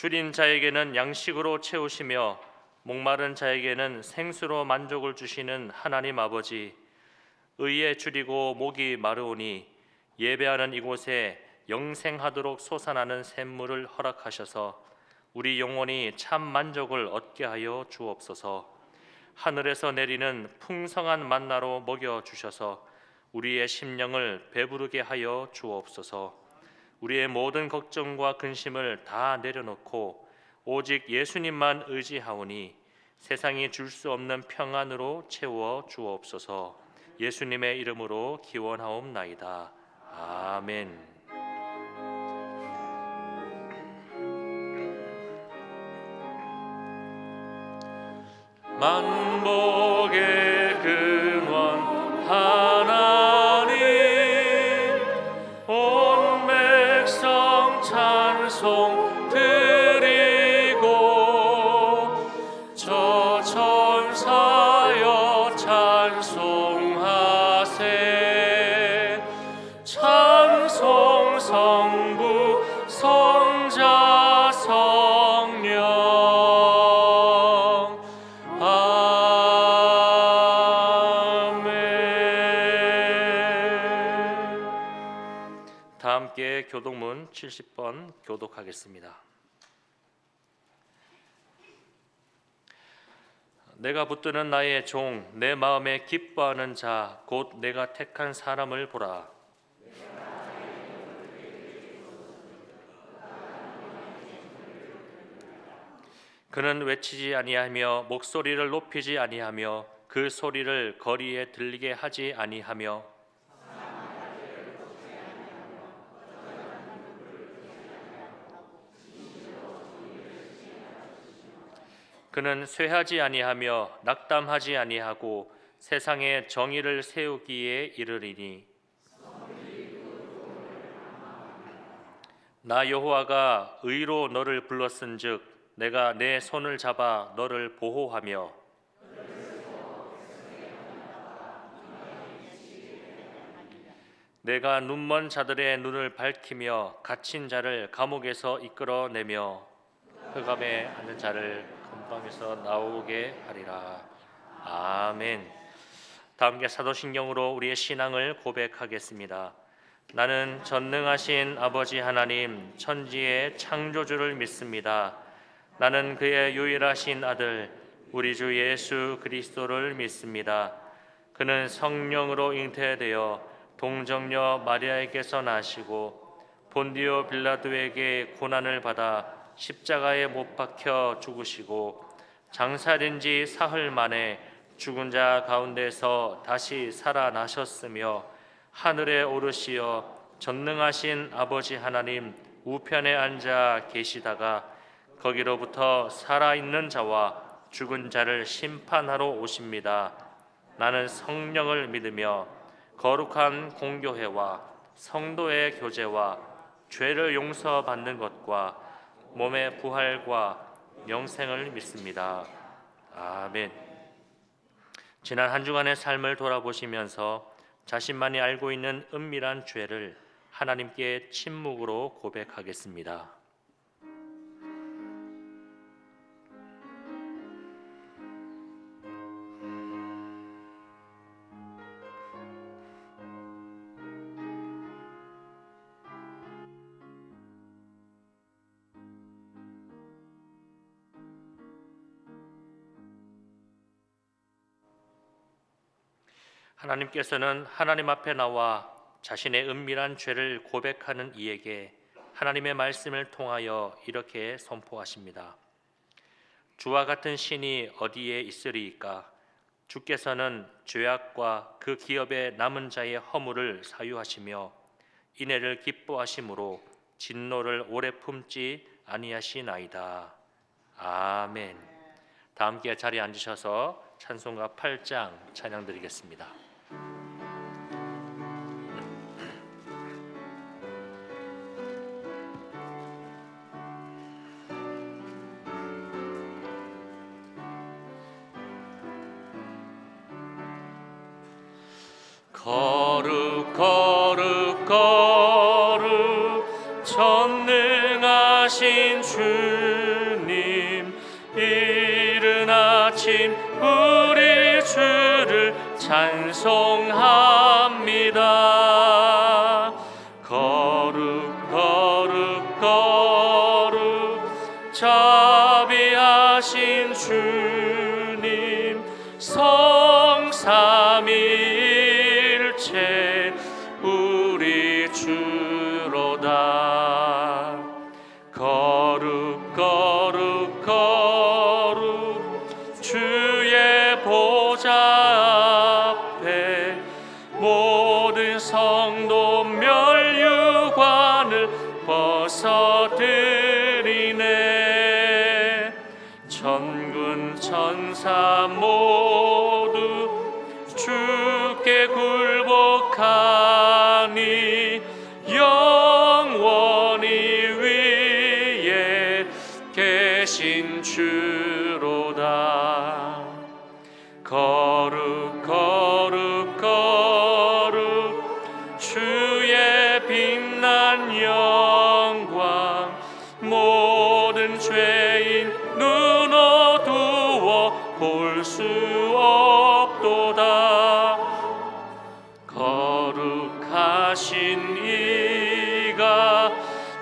줄인 자에게는 양식으로 채우시며 목마른 자에게는 생수로 만족을 주시는 하나님 아버지, 의에 줄이고 목이 마르오니 예배하는 이곳에 영생하도록 솟아나는 샘물을 허락하셔서 우리 영혼이 참 만족을 얻게 하여 주옵소서. 하늘에서 내리는 풍성한 만나로 먹여 주셔서 우리의 심령을 배부르게 하여 주옵소서. 우리의 모든 걱정과 근심을 다 내려놓고 오직 예수님만 의지하오니 세상이 줄 수 없는 평안으로 채워 주옵소서. 예수님의 이름으로 기원하옵나이다. 아멘. 만복의 근원 하나님, 온 백성 찬송 드리고 저 천사여 찬송하세. 찬송 성부 성자 성령. 다 함께 교독문 70번 교독하겠습니다. 내가 붙드는 나의 종, 내 마음에 기뻐하는 자, 곧 내가 택한 사람을 보라. 그는 외치지 아니하며 목소리를 높이지 아니하며 그 소리를 거리에 들리게 하지 아니하며 그는 쇠하지 아니하며 낙담하지 아니하고 세상에 정의를 세우기에 이르리니 나 여호와가 의로 너를 불렀은즉 내가 내 손을 잡아 너를 보호하며 내가 눈먼 자들의 눈을 밝히며 갇힌 자를 감옥에서 이끌어내며 흑암에 앉은 자를 금방에서 나오게 하리라. 아멘. 다 함께 사도신경으로 우리의 신앙을 고백하겠습니다. 나는 전능하신 아버지 하나님 천지의 창조주를 믿습니다. 나는 그의 유일하신 아들 우리 주 예수 그리스도를 믿습니다. 그는 성령으로 잉태되어 동정녀 마리아에게서 나시고 본디오 빌라도에게 고난을 받아 십자가에 못 박혀 죽으시고 장사된 지 사흘 만에 죽은 자 가운데서 다시 살아나셨으며 하늘에 오르시어 전능하신 아버지 하나님 우편에 앉아 계시다가 거기로부터 살아있는 자와 죽은 자를 심판하러 오십니다. 나는 성령을 믿으며 거룩한 공교회와 성도의 교제와 죄를 용서받는 것과 몸의 부활과 영생을 믿습니다. 아멘. 지난 한 주간의 삶을 돌아보시면서 자신만이 알고 있는 은밀한 죄를 하나님께 침묵으로 고백하겠습니다. 하나님께서는 하나님 앞에 나와 자신의 은밀한 죄를 고백하는 이에게 하나님의 말씀을 통하여 이렇게 선포하십니다. 주와 같은 신이 어디에 있으리이까? 주께서는 죄악과 그 기업의 남은 자의 허물을 사유하시며 인애를 기뻐하심으로 진노를 오래 품지 아니하시나이다. 아멘. 다 함께 자리에 앉으셔서 찬송가 8장 찬양 드리겠습니다. 거룩 거룩 거룩 전능하신 자비하신 주님, 이른 아침 우리 주를 찬송합니다. 거룩 거룩 거룩 자비하신 주님, 성삼위일체 우리 주로다. 거룩 거룩 거룩 주의 보좌 앞에 모든 성도 멸류관을 벗어드리네. 천군 천사 모두 주께 굴복하니 영원히 위에 계신 주로다. 거룩 거룩 거룩 주의 빛난 영광, 모든 죄인 눈 어두워 볼 수 없도다. 거룩하신 이가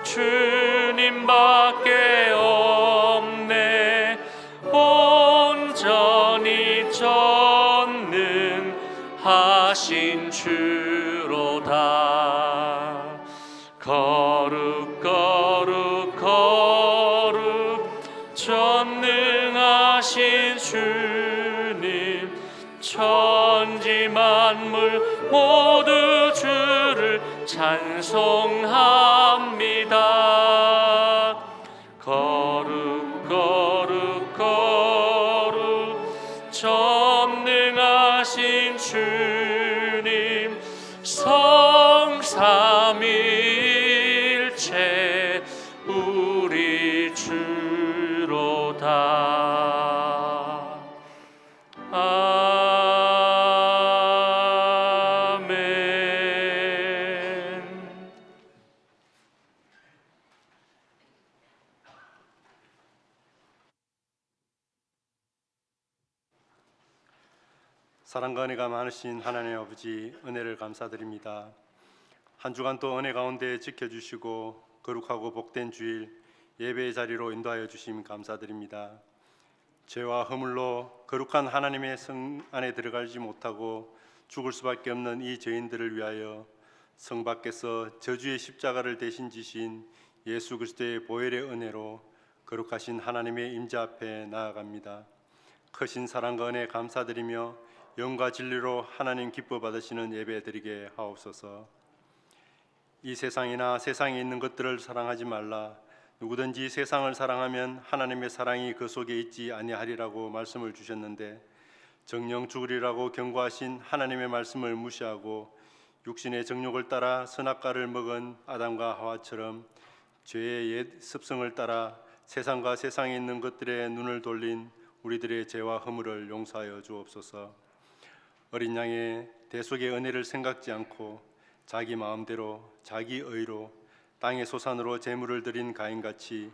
주님밖에 없네. 온전히 전능하신 주로다. 거룩 거룩 거룩 전능하신 주님, 천지 만물 모두 주를 찬송합니다. 거룩 거룩 거룩 전능하신 주님, 성삼위일체 우리 주로다. 아멘. 사랑과 은혜가 많으신 하나님 아버지, 은혜를 감사드립니다. 한 주간 또 은혜 가운데 지켜주시고 거룩하고 복된 주일 예배의 자리로 인도하여 주심 감사드립니다. 죄와 허물로 거룩한 하나님의 성 안에 들어가지 못하고 죽을 수밖에 없는 이 죄인들을 위하여 성 밖에서 저주의 십자가를 대신 지신 예수 그리스도의 보혈의 은혜로 거룩하신 하나님의 임재 앞에 나아갑니다. 크신 사랑과 은혜 감사드리며 영과 진리로 하나님 기뻐 받으시는 예배 드리게 하옵소서. 이 세상이나 세상에 있는 것들을 사랑하지 말라. 누구든지 세상을 사랑하면 하나님의 사랑이 그 속에 있지 아니하리라고 말씀을 주셨는데, 정령 죽으리라고 경고하신 하나님의 말씀을 무시하고 육신의 정욕을 따라 선악과를 먹은 아담과 하와처럼 죄의 옛 습성을 따라 세상과 세상에 있는 것들에 눈을 돌린 우리들의 죄와 허물을 용서하여 주옵소서. 어린 양의 대속의 은혜를 생각지 않고 자기 마음대로 자기 의로 땅의 소산으로 제물을 드린 가인같이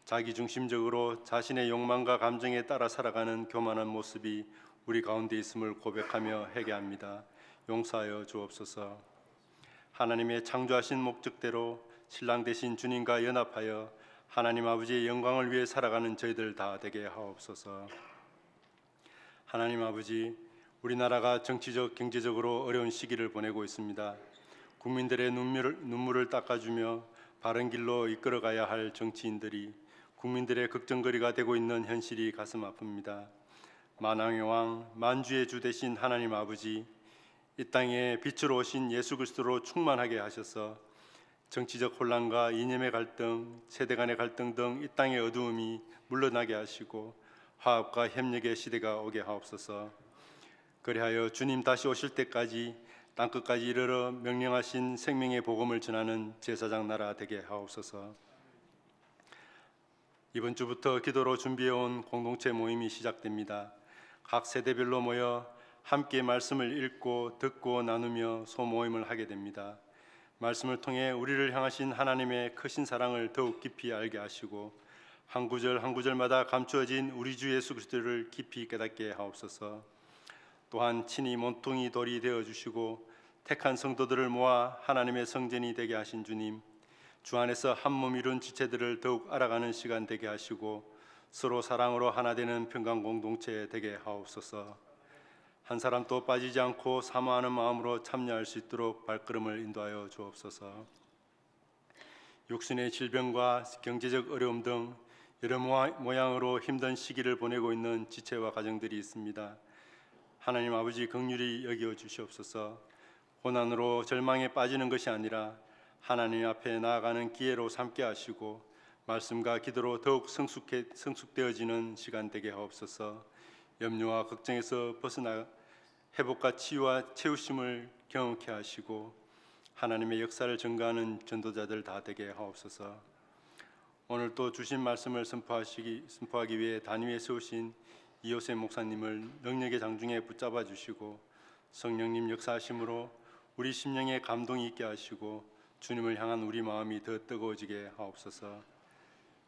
자기중심적으로 자신의 욕망과 감정에 따라 살아가는 교만한 모습이 우리 가운데 있음을 고백하며 회개합니다. 용서하여 주옵소서. 하나님의 창조하신 목적대로 신랑 되신 주님과 연합하여 하나님 아버지의 영광을 위해 살아가는 저희들 다 되게 하옵소서. 하나님 아버지, 우리나라가 정치적, 경제적으로 어려운 시기를 보내고 있습니다. 국민들의 눈물을 닦아주며 바른 길로 이끌어가야 할 정치인들이 국민들의 걱정거리가 되고 있는 현실이 가슴 아픕니다. 만왕의 왕, 만주의 주 되신 하나님 아버지, 이 땅에 빛으로 오신 예수 그리스도로 충만하게 하셔서 정치적 혼란과 이념의 갈등, 세대 간의 갈등 등 이 땅의 어두움이 물러나게 하시고 화합과 협력의 시대가 오게 하옵소서. 그리하여 주님 다시 오실 때까지 땅끝까지 이르러 명령하신 생명의 복음을 전하는 제사장 나라 되게 하옵소서. 이번 주부터 기도로 준비해온 공동체 모임이 시작됩니다. 각 세대별로 모여 함께 말씀을 읽고 듣고 나누며 소모임을 하게 됩니다. 말씀을 통해 우리를 향하신 하나님의 크신 사랑을 더욱 깊이 알게 하시고 한 구절 한 구절마다 감추어진 우리 주 예수 그리스도를 깊이 깨닫게 하옵소서. 또한 친히 몸뚱이 돌이 되어 주시고 택한 성도들을 모아 하나님의 성전이 되게 하신 주님, 주 안에서 한 몸 이룬 지체들을 더욱 알아가는 시간 되게 하시고 서로 사랑으로 하나 되는 평강 공동체 되게 하옵소서. 한 사람도 빠지지 않고 사모하는 마음으로 참여할 수 있도록 발걸음을 인도하여 주옵소서. 육신의 질병과 경제적 어려움 등 여러 모양으로 힘든 시기를 보내고 있는 지체와 가정들이 있습니다. 하나님 아버지 긍휼히 여겨 주시옵소서. 고난으로 절망에 빠지는 것이 아니라 하나님 앞에 나아가는 기회로 삼게 하시고 말씀과 기도로 더욱 성숙되어지는 시간 되게 하옵소서. 염려와 걱정에서 벗어나 회복과 치유와 채우심을 경험케 하시고 하나님의 역사를 증거하는 전도자들 다 되게 하옵소서. 오늘 또 주신 말씀을 선포하기 위해 단위에 세우신 이호셉 목사님을 능력의 장중에 붙잡아 주시고 성령님 역사하심으로 우리 심령에 감동이 있게 하시고 주님을 향한 우리 마음이 더 뜨거워지게 하옵소서.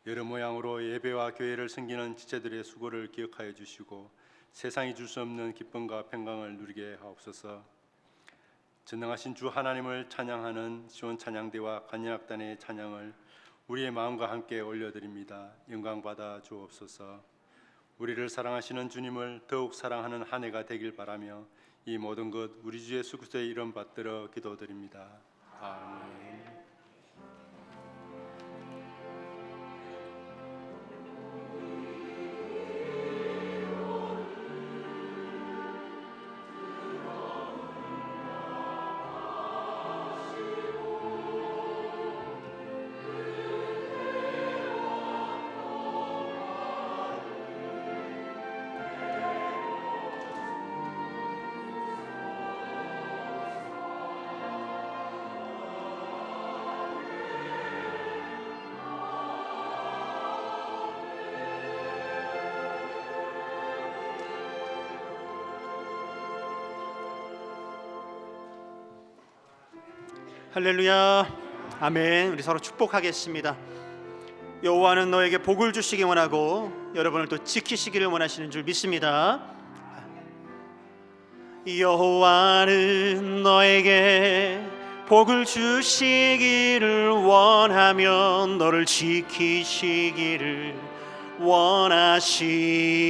여러 모양으로 예배와 교회를 섬기는 지체들의 수고를 기억하여 주시고 세상이 줄 수 없는 기쁨과 평강을 누리게 하옵소서. 전능하신 주 하나님을 찬양하는 시온 찬양대와 간현악단의 찬양을 우리의 마음과 함께 올려드립니다. 영광 받아 주옵소서. 우리를 사랑하시는 주님을 더욱 사랑하는 한 해가 되길 바라며 이 모든 것 우리 주 예수 그리스도의 이름 받들어 기도드립니다. 아멘. 할렐루야, 아멘. 우리 서로 축복하겠습니다. 여호와는 너에게 복을 주시기 원하고 여러분을 또 지키시기를 원하시는 줄 믿습니다. 여호와는 너에게 복을 주시기를 원하며 너를 지키시기를 원하시며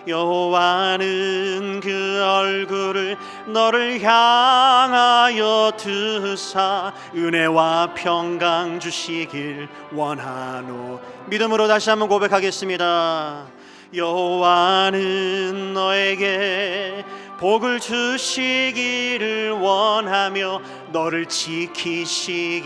여호와는 그 얼굴을 너를 향하여 드사 은혜와 평강 주시길 원하노. 믿음으로 다시 한번 고백하겠습니다. 여호와는 너에게 복을 주시기를 원하며 너를 지키시기를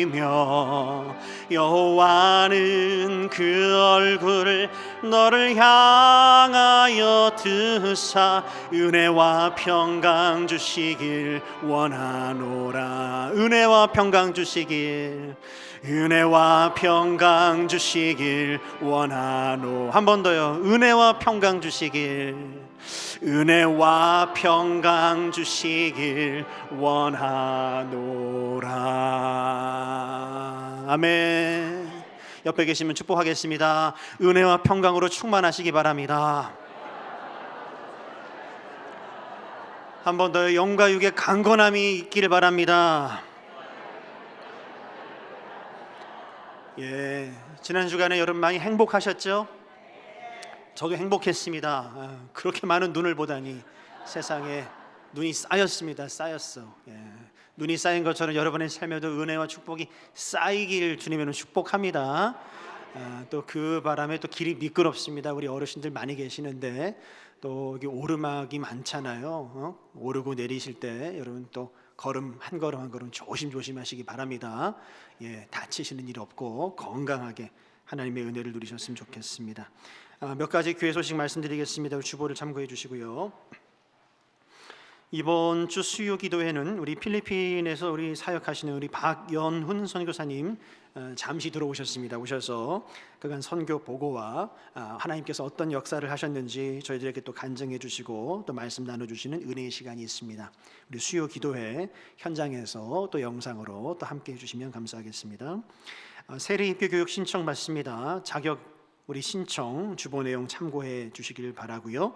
원하시며 여호와는 그 얼굴을 너를 향하여 드사 은혜와 평강 주시길 원하노라. 은혜와 평강 주시길, 은혜와 평강 주시길 원하노. 한 번 더요. 은혜와 평강 주시길, 은혜와 평강 주시길 원하노라. 아멘. 옆에 계시면 축복하겠습니다. 은혜와 평강으로 충만하시기 바랍니다. 한 번 더 영과 육의 강건함이 있기를 바랍니다. 예, 지난 주간에 여러분 많이 행복하셨죠? 저도 행복했습니다. 그렇게 많은 눈을 보다니 세상에 눈이 쌓였습니다. 쌓였어. 예. 눈이 쌓인 것처럼 여러분의 삶에도 은혜와 축복이 쌓이길 주님으로 축복합니다. 또 그 바람에 또 길이 미끄럽습니다. 우리 어르신들 많이 계시는데 또 여기 오르막이 많잖아요. 오르고 내리실 때 여러분 또 걸음 한 걸음 한 걸음 조심조심 하시기 바랍니다. 예, 다치시는 일 없고 건강하게 하나님의 은혜를 누리셨으면 좋겠습니다. 몇 가지 교회 소식 말씀드리겠습니다. 주보를 참고해 주시고요. 이번 주 수요 기도회는 우리 필리핀에서 우리 사역하시는 우리 박연훈 선교사님 잠시 들어오셨습니다. 오셔서 그간 선교 보고와 하나님께서 어떤 역사를 하셨는지 저희들에게 또 간증해 주시고 또 말씀 나눠주시는 은혜의 시간이 있습니다. 우리 수요 기도회 현장에서 또 영상으로 또 함께 해주시면 감사하겠습니다. 세례 입교 교육 신청 받습니다. 자격 우리 신청 주보 내용 참고해 주시길 바라고요.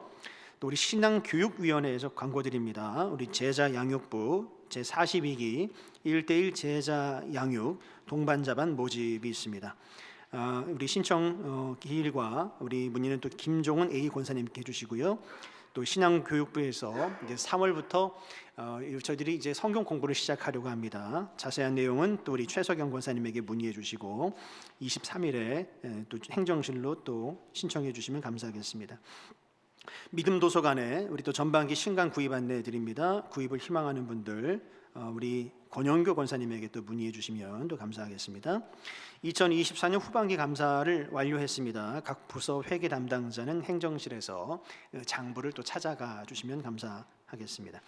또 우리 신앙교육위원회에서 광고드립니다. 우리 제자 양육부 제42기 1:1 제자 양육 동반자반 모집이 있습니다. 우리 신청 기일과 우리 문의는 또 김종은 A 권사님께 해주시고요. 또 신앙교육부에서 이제 3월부터 저희들이 이제 성경 공부를 시작하려고 합니다. 자세한 내용은 또 우리 최석영 권사님에게 문의해 주시고 23일에 또 행정실로 또 신청해 주시면 감사하겠습니다. 믿음 도서관에 우리 또 전반기 신간 구입 안내해 드립니다. 구입을 희망하는 분들 우리 권영교 권사님에게 또 문의해 주시면 또 감사하겠습니다. 2024년 후반기 감사를 완료했습니다. 각 부서 회계 담당자는 행정실에서 장부를 또 찾아가 주시면 감사하겠습니다.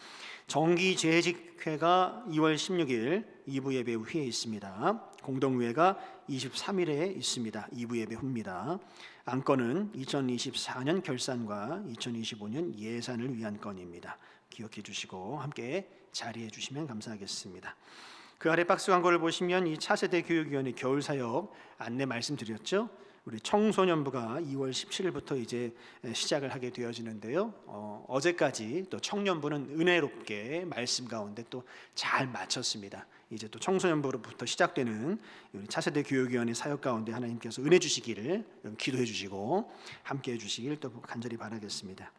정기 재직회가 2월 16일 2부 예배 후에 있습니다. 공동회가 23일에 있습니다. 2부 예배 후입니다. 안건은 2024년 결산과 2025년 예산을 위한 건입니다. 기억해 주시고 함께 자리해 주시면 감사하겠습니다. 그 아래 박스 광고를 보시면 이 차세대 교육위원회 겨울사역 안내 말씀드렸죠. 우리 청소년부가 2월 17일부터 이제 시작을 하게 되어지는데요. 어제까지 또 청년부는 은혜롭게 말씀 가운데 또 잘 마쳤습니다. 이제 또 청소년부로부터 시작되는 우리 차세대 교육위원회 사역 가운데 하나님께서 은혜 주시기를 기도해 주시고 함께 해 주시길 또 간절히 바라겠습니다.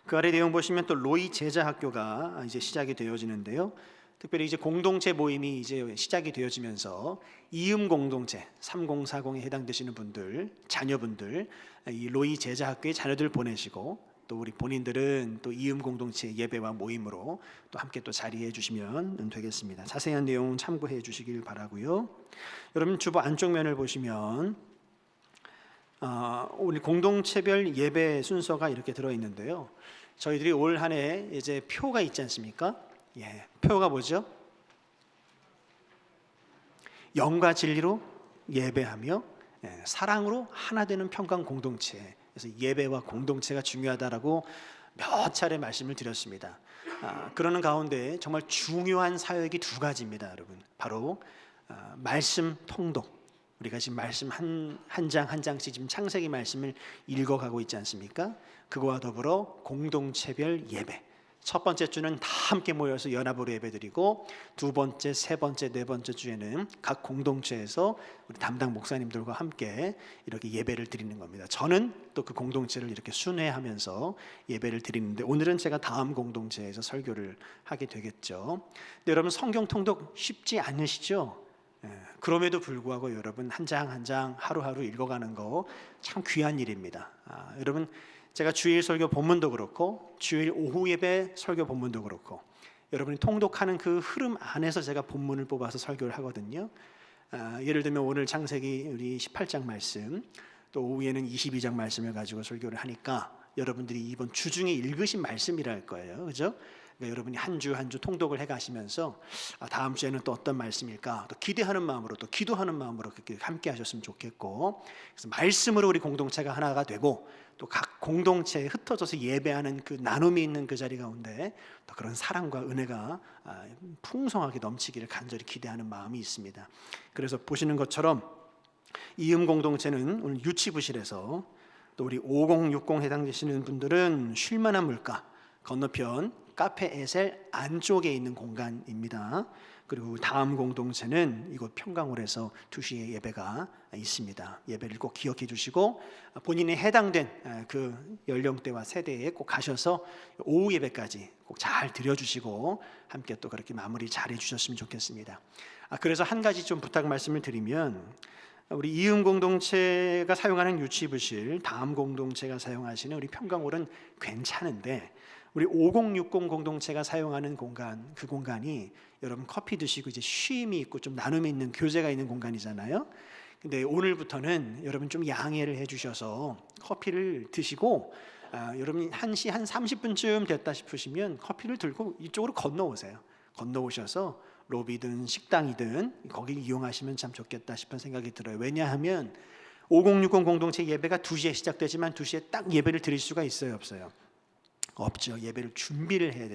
그 아래 내용 보시면 또 로이 제자학교가 이제 시작이 되어지는데요. 특별히 이제 공동체 모임이 이제 시작이 되어지면서 이음 공동체 3040에 해당되시는 분들, 자녀분들 이 로이 제자학교에 자녀들 보내시고 또 우리 본인들은 또 이음 공동체 예배와 모임으로 또 함께 또 자리해 주시면 되겠습니다. 자세한 내용 참고해 주시길 바라고요. 여러분 주보 안쪽 면을 보시면 우리 공동체별 예배 순서가 이렇게 들어 있는데요. 저희들이 올 한 해 이제 표가 있지 않습니까? 예, 표가 뭐죠? 영과 진리로 예배하며 사랑으로 하나 되는 평강 공동체. 그래서 예배와 공동체가 중요하다라고 몇 차례 말씀을 드렸습니다. 그러는 가운데 정말 중요한 사역이 두 가지입니다, 여러분. 바로 말씀 통독. 우리가 지금 말씀 한 장 한 장씩 지금 창세기 말씀을 읽어가고 있지 않습니까? 그거와 더불어 공동체별 예배. 첫 번째 주는 다 함께 모여서 연합으로 예배드리고 두 번째, 세 번째, 네 번째 주에는 각 공동체에서 우리 담당 목사님들과 함께 이렇게 예배를 드리는 겁니다. 저는 또 그 공동체를 이렇게 순회하면서 예배를 드리는데 오늘은 제가 다음 공동체에서 설교를 하게 되겠죠. 근데 여러분 성경 통독 쉽지 않으시죠? 그럼에도 불구하고 여러분 한 장 한 장 하루하루 읽어가는 거 참 귀한 일입니다. 여러분 제가 주일 설교 본문도 그렇고 주일 오후 예배 설교 본문도 그렇고 여러분이 통독하는 그 흐름 안에서 제가 본문을 뽑아서 설교를 하거든요. 예를 들면 오늘 창세기 우리 18장 말씀 또 오후에는 22장 말씀을 가지고 설교를 하니까 여러분들이 이번 주중에 읽으신 말씀이라 할 거예요. 그죠? 그러니까 여러분이 한 주 한 주 통독을 해가시면서 다음 주에는 또 어떤 말씀일까 또 기대하는 마음으로 또 기도하는 마음으로 그렇게 함께 하셨으면 좋겠고 그래서 말씀으로 우리 공동체가 하나가 되고 또 각 공동체에 흩어져서 예배하는 그 나눔이 있는 그 자리 가운데 또 그런 사랑과 은혜가 풍성하게 넘치기를 간절히 기대하는 마음이 있습니다. 그래서 보시는 것처럼 이음 공동체는 오늘 유치부실에서 또 우리 5060 해당되시는 분들은 쉴만한 물가 건너편 카페 에셀 안쪽에 있는 공간입니다. 그리고 다음 공동체는 이곳 평강홀에서 2시에 예배가 있습니다. 예배를 꼭 기억해 주시고 본인이 해당된 그 연령대와 세대에 꼭 가셔서 오후 예배까지 꼭 잘 드려주시고 함께 또 그렇게 마무리 잘 해주셨으면 좋겠습니다. 그래서 한 가지 좀 부탁 말씀을 드리면 우리 이음 공동체가 사용하는 유치부실 다음 공동체가 사용하시는 우리 평강홀은 괜찮은데 우리 5060 공동체가 사용하는 공간, 그 공간이 여러분 커피 드시고 이제 쉼이 있고 좀 나눔이 있는 교제가 있는 공간이잖아요. 근데 오늘부터는 여러분 좀 양해를 해주셔서 커피를 드시고 여러분 1시 한 30분쯤 됐다 싶으시면 커피를 들고 이쪽으로 건너오세요. 건너오셔서 로비든 식당이든 거기 이용하시면 참 좋겠다 싶은 생각이 들어요. 왜냐하면 5060 공동체 예배가 2시에 시작되지만 2시에 딱 예배를 드릴 수가 있어요, 없어요? 없죠. 예배를 준비를 해야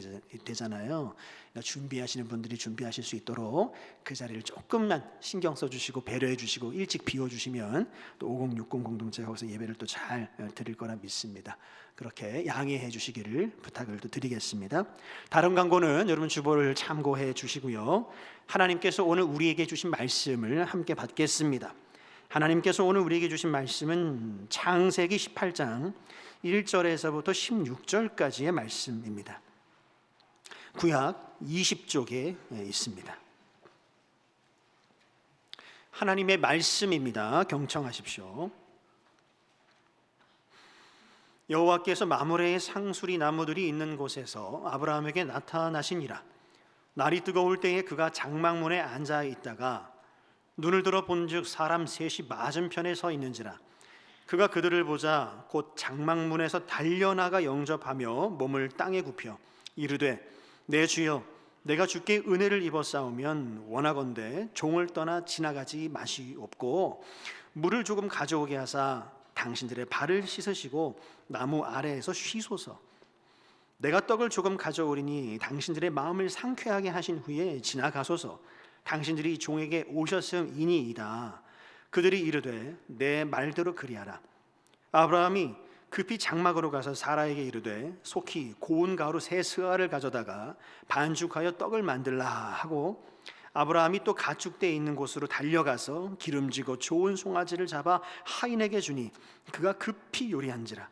되잖아요. 그러니까 준비하시는 분들이 준비하실 수 있도록 그 자리를 조금만 신경 써주시고 배려해 주시고 일찍 비워주시면 또 5060 공동체가 거기서 예배를 또 잘 드릴 거라 믿습니다. 그렇게 양해해 주시기를 부탁을 또 드리겠습니다. 다른 광고는 여러분 주보를 참고해 주시고요. 하나님께서 오늘 우리에게 주신 말씀을 함께 받겠습니다. 하나님께서 오늘 우리에게 주신 말씀은 창세기 18장 1절에서부터 16절까지의 말씀입니다. 구약 20쪽에 있습니다. 하나님의 말씀입니다. 경청하십시오. 여호와께서 마므레의 상수리 나무들이 있는 곳에서 아브라함에게 나타나시니라. 날이 뜨거울 때에 그가 장막문에 앉아 있다가 눈을 들어 본즉 사람 셋이 맞은편에 서 있는지라. 그가 그들을 보자 곧 장막문에서 달려나가 영접하며 몸을 땅에 굽혀 이르되 내 주여 내가 주께 은혜를 입었사오면 원하건대 종을 떠나 지나가지 마시옵고 물을 조금 가져오게 하사 당신들의 발을 씻으시고 나무 아래에서 쉬소서. 내가 떡을 조금 가져오리니 당신들의 마음을 상쾌하게 하신 후에 지나가소서. 당신들이 종에게 오셨음이니이다. 그들이 이르되 내 말대로 그리하라. 아브라함이 급히 장막으로 가서 사라에게 이르되 속히 고운 가루 세 스아를 가져다가 반죽하여 떡을 만들라 하고 아브라함이 또 가축대에 있는 곳으로 달려가서 기름지고 좋은 송아지를 잡아 하인에게 주니 그가 급히 요리한지라.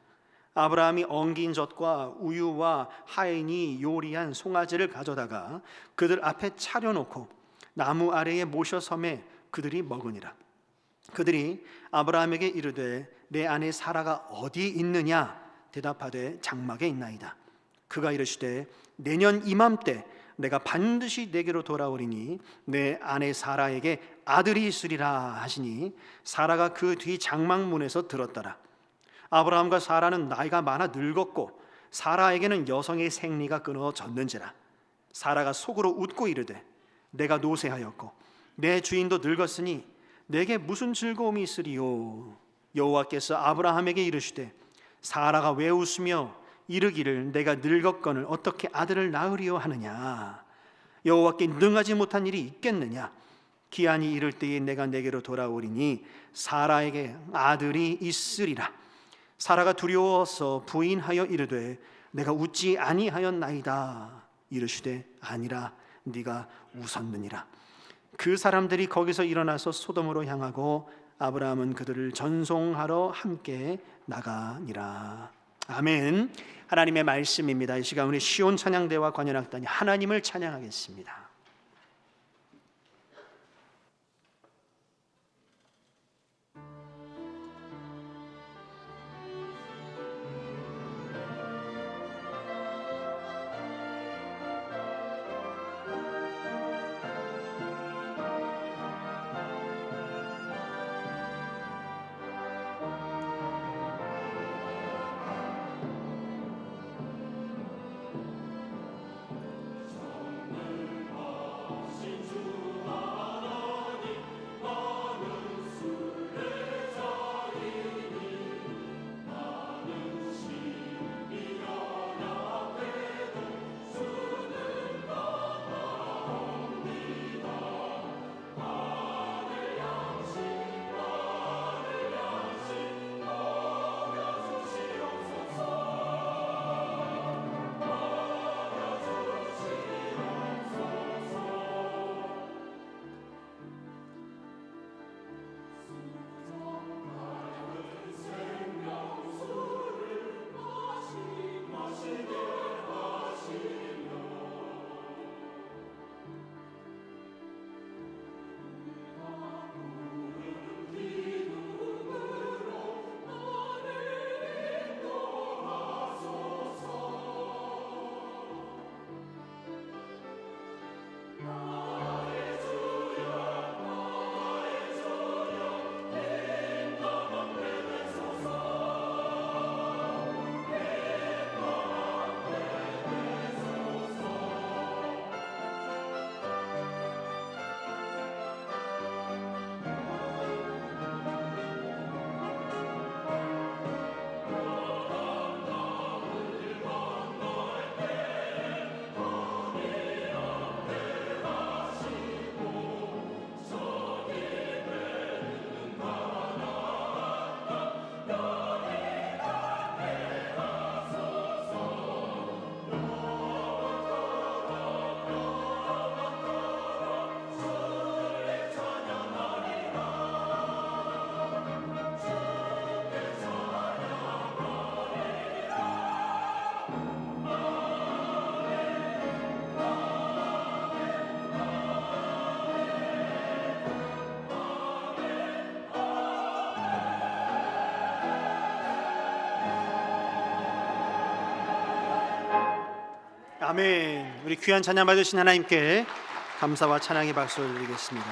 아브라함이 엉긴 젖과 우유와 하인이 요리한 송아지를 가져다가 그들 앞에 차려놓고 나무 아래에 모셔 섬에 그들이 먹으니라. 그들이 아브라함에게 이르되 내 아내 사라가 어디 있느냐 대답하되 장막에 있나이다. 그가 이르시되 내년 이맘때 내가 반드시 내게로 돌아오리니 내 아내 사라에게 아들이 있으리라 하시니 사라가 그 뒤 장막문에서 들었더라. 아브라함과 사라는 나이가 많아 늙었고 사라에게는 여성의 생리가 끊어졌는지라. 사라가 속으로 웃고 이르되 내가 노쇠하였고 내 주인도 늙었으니 내게 무슨 즐거움이 있으리요. 여호와께서 아브라함에게 이르시되 사라가 왜 웃으며 이르기를 내가 늙었거늘 어떻게 아들을 낳으리요 하느냐. 여호와께 능하지 못한 일이 있겠느냐. 기한이 이를 때에 내가 내게로 돌아오리니 사라에게 아들이 있으리라. 사라가 두려워서 부인하여 이르되 내가 웃지 아니하였나이다. 이르시되 아니라 네가 웃었느니라. 그 사람들이 거기서 일어나서 소돔으로 향하고 아브라함은 그들을 전송하러 함께 나가니라. 아멘. 하나님의 말씀입니다. 이 시간 우리 시온 찬양대와 관현악단이 하나님을 찬양하겠습니다. 아멘. 우리 귀한 찬양 받으신 하나님께 감사와 찬양의 박수를 드리겠습니다.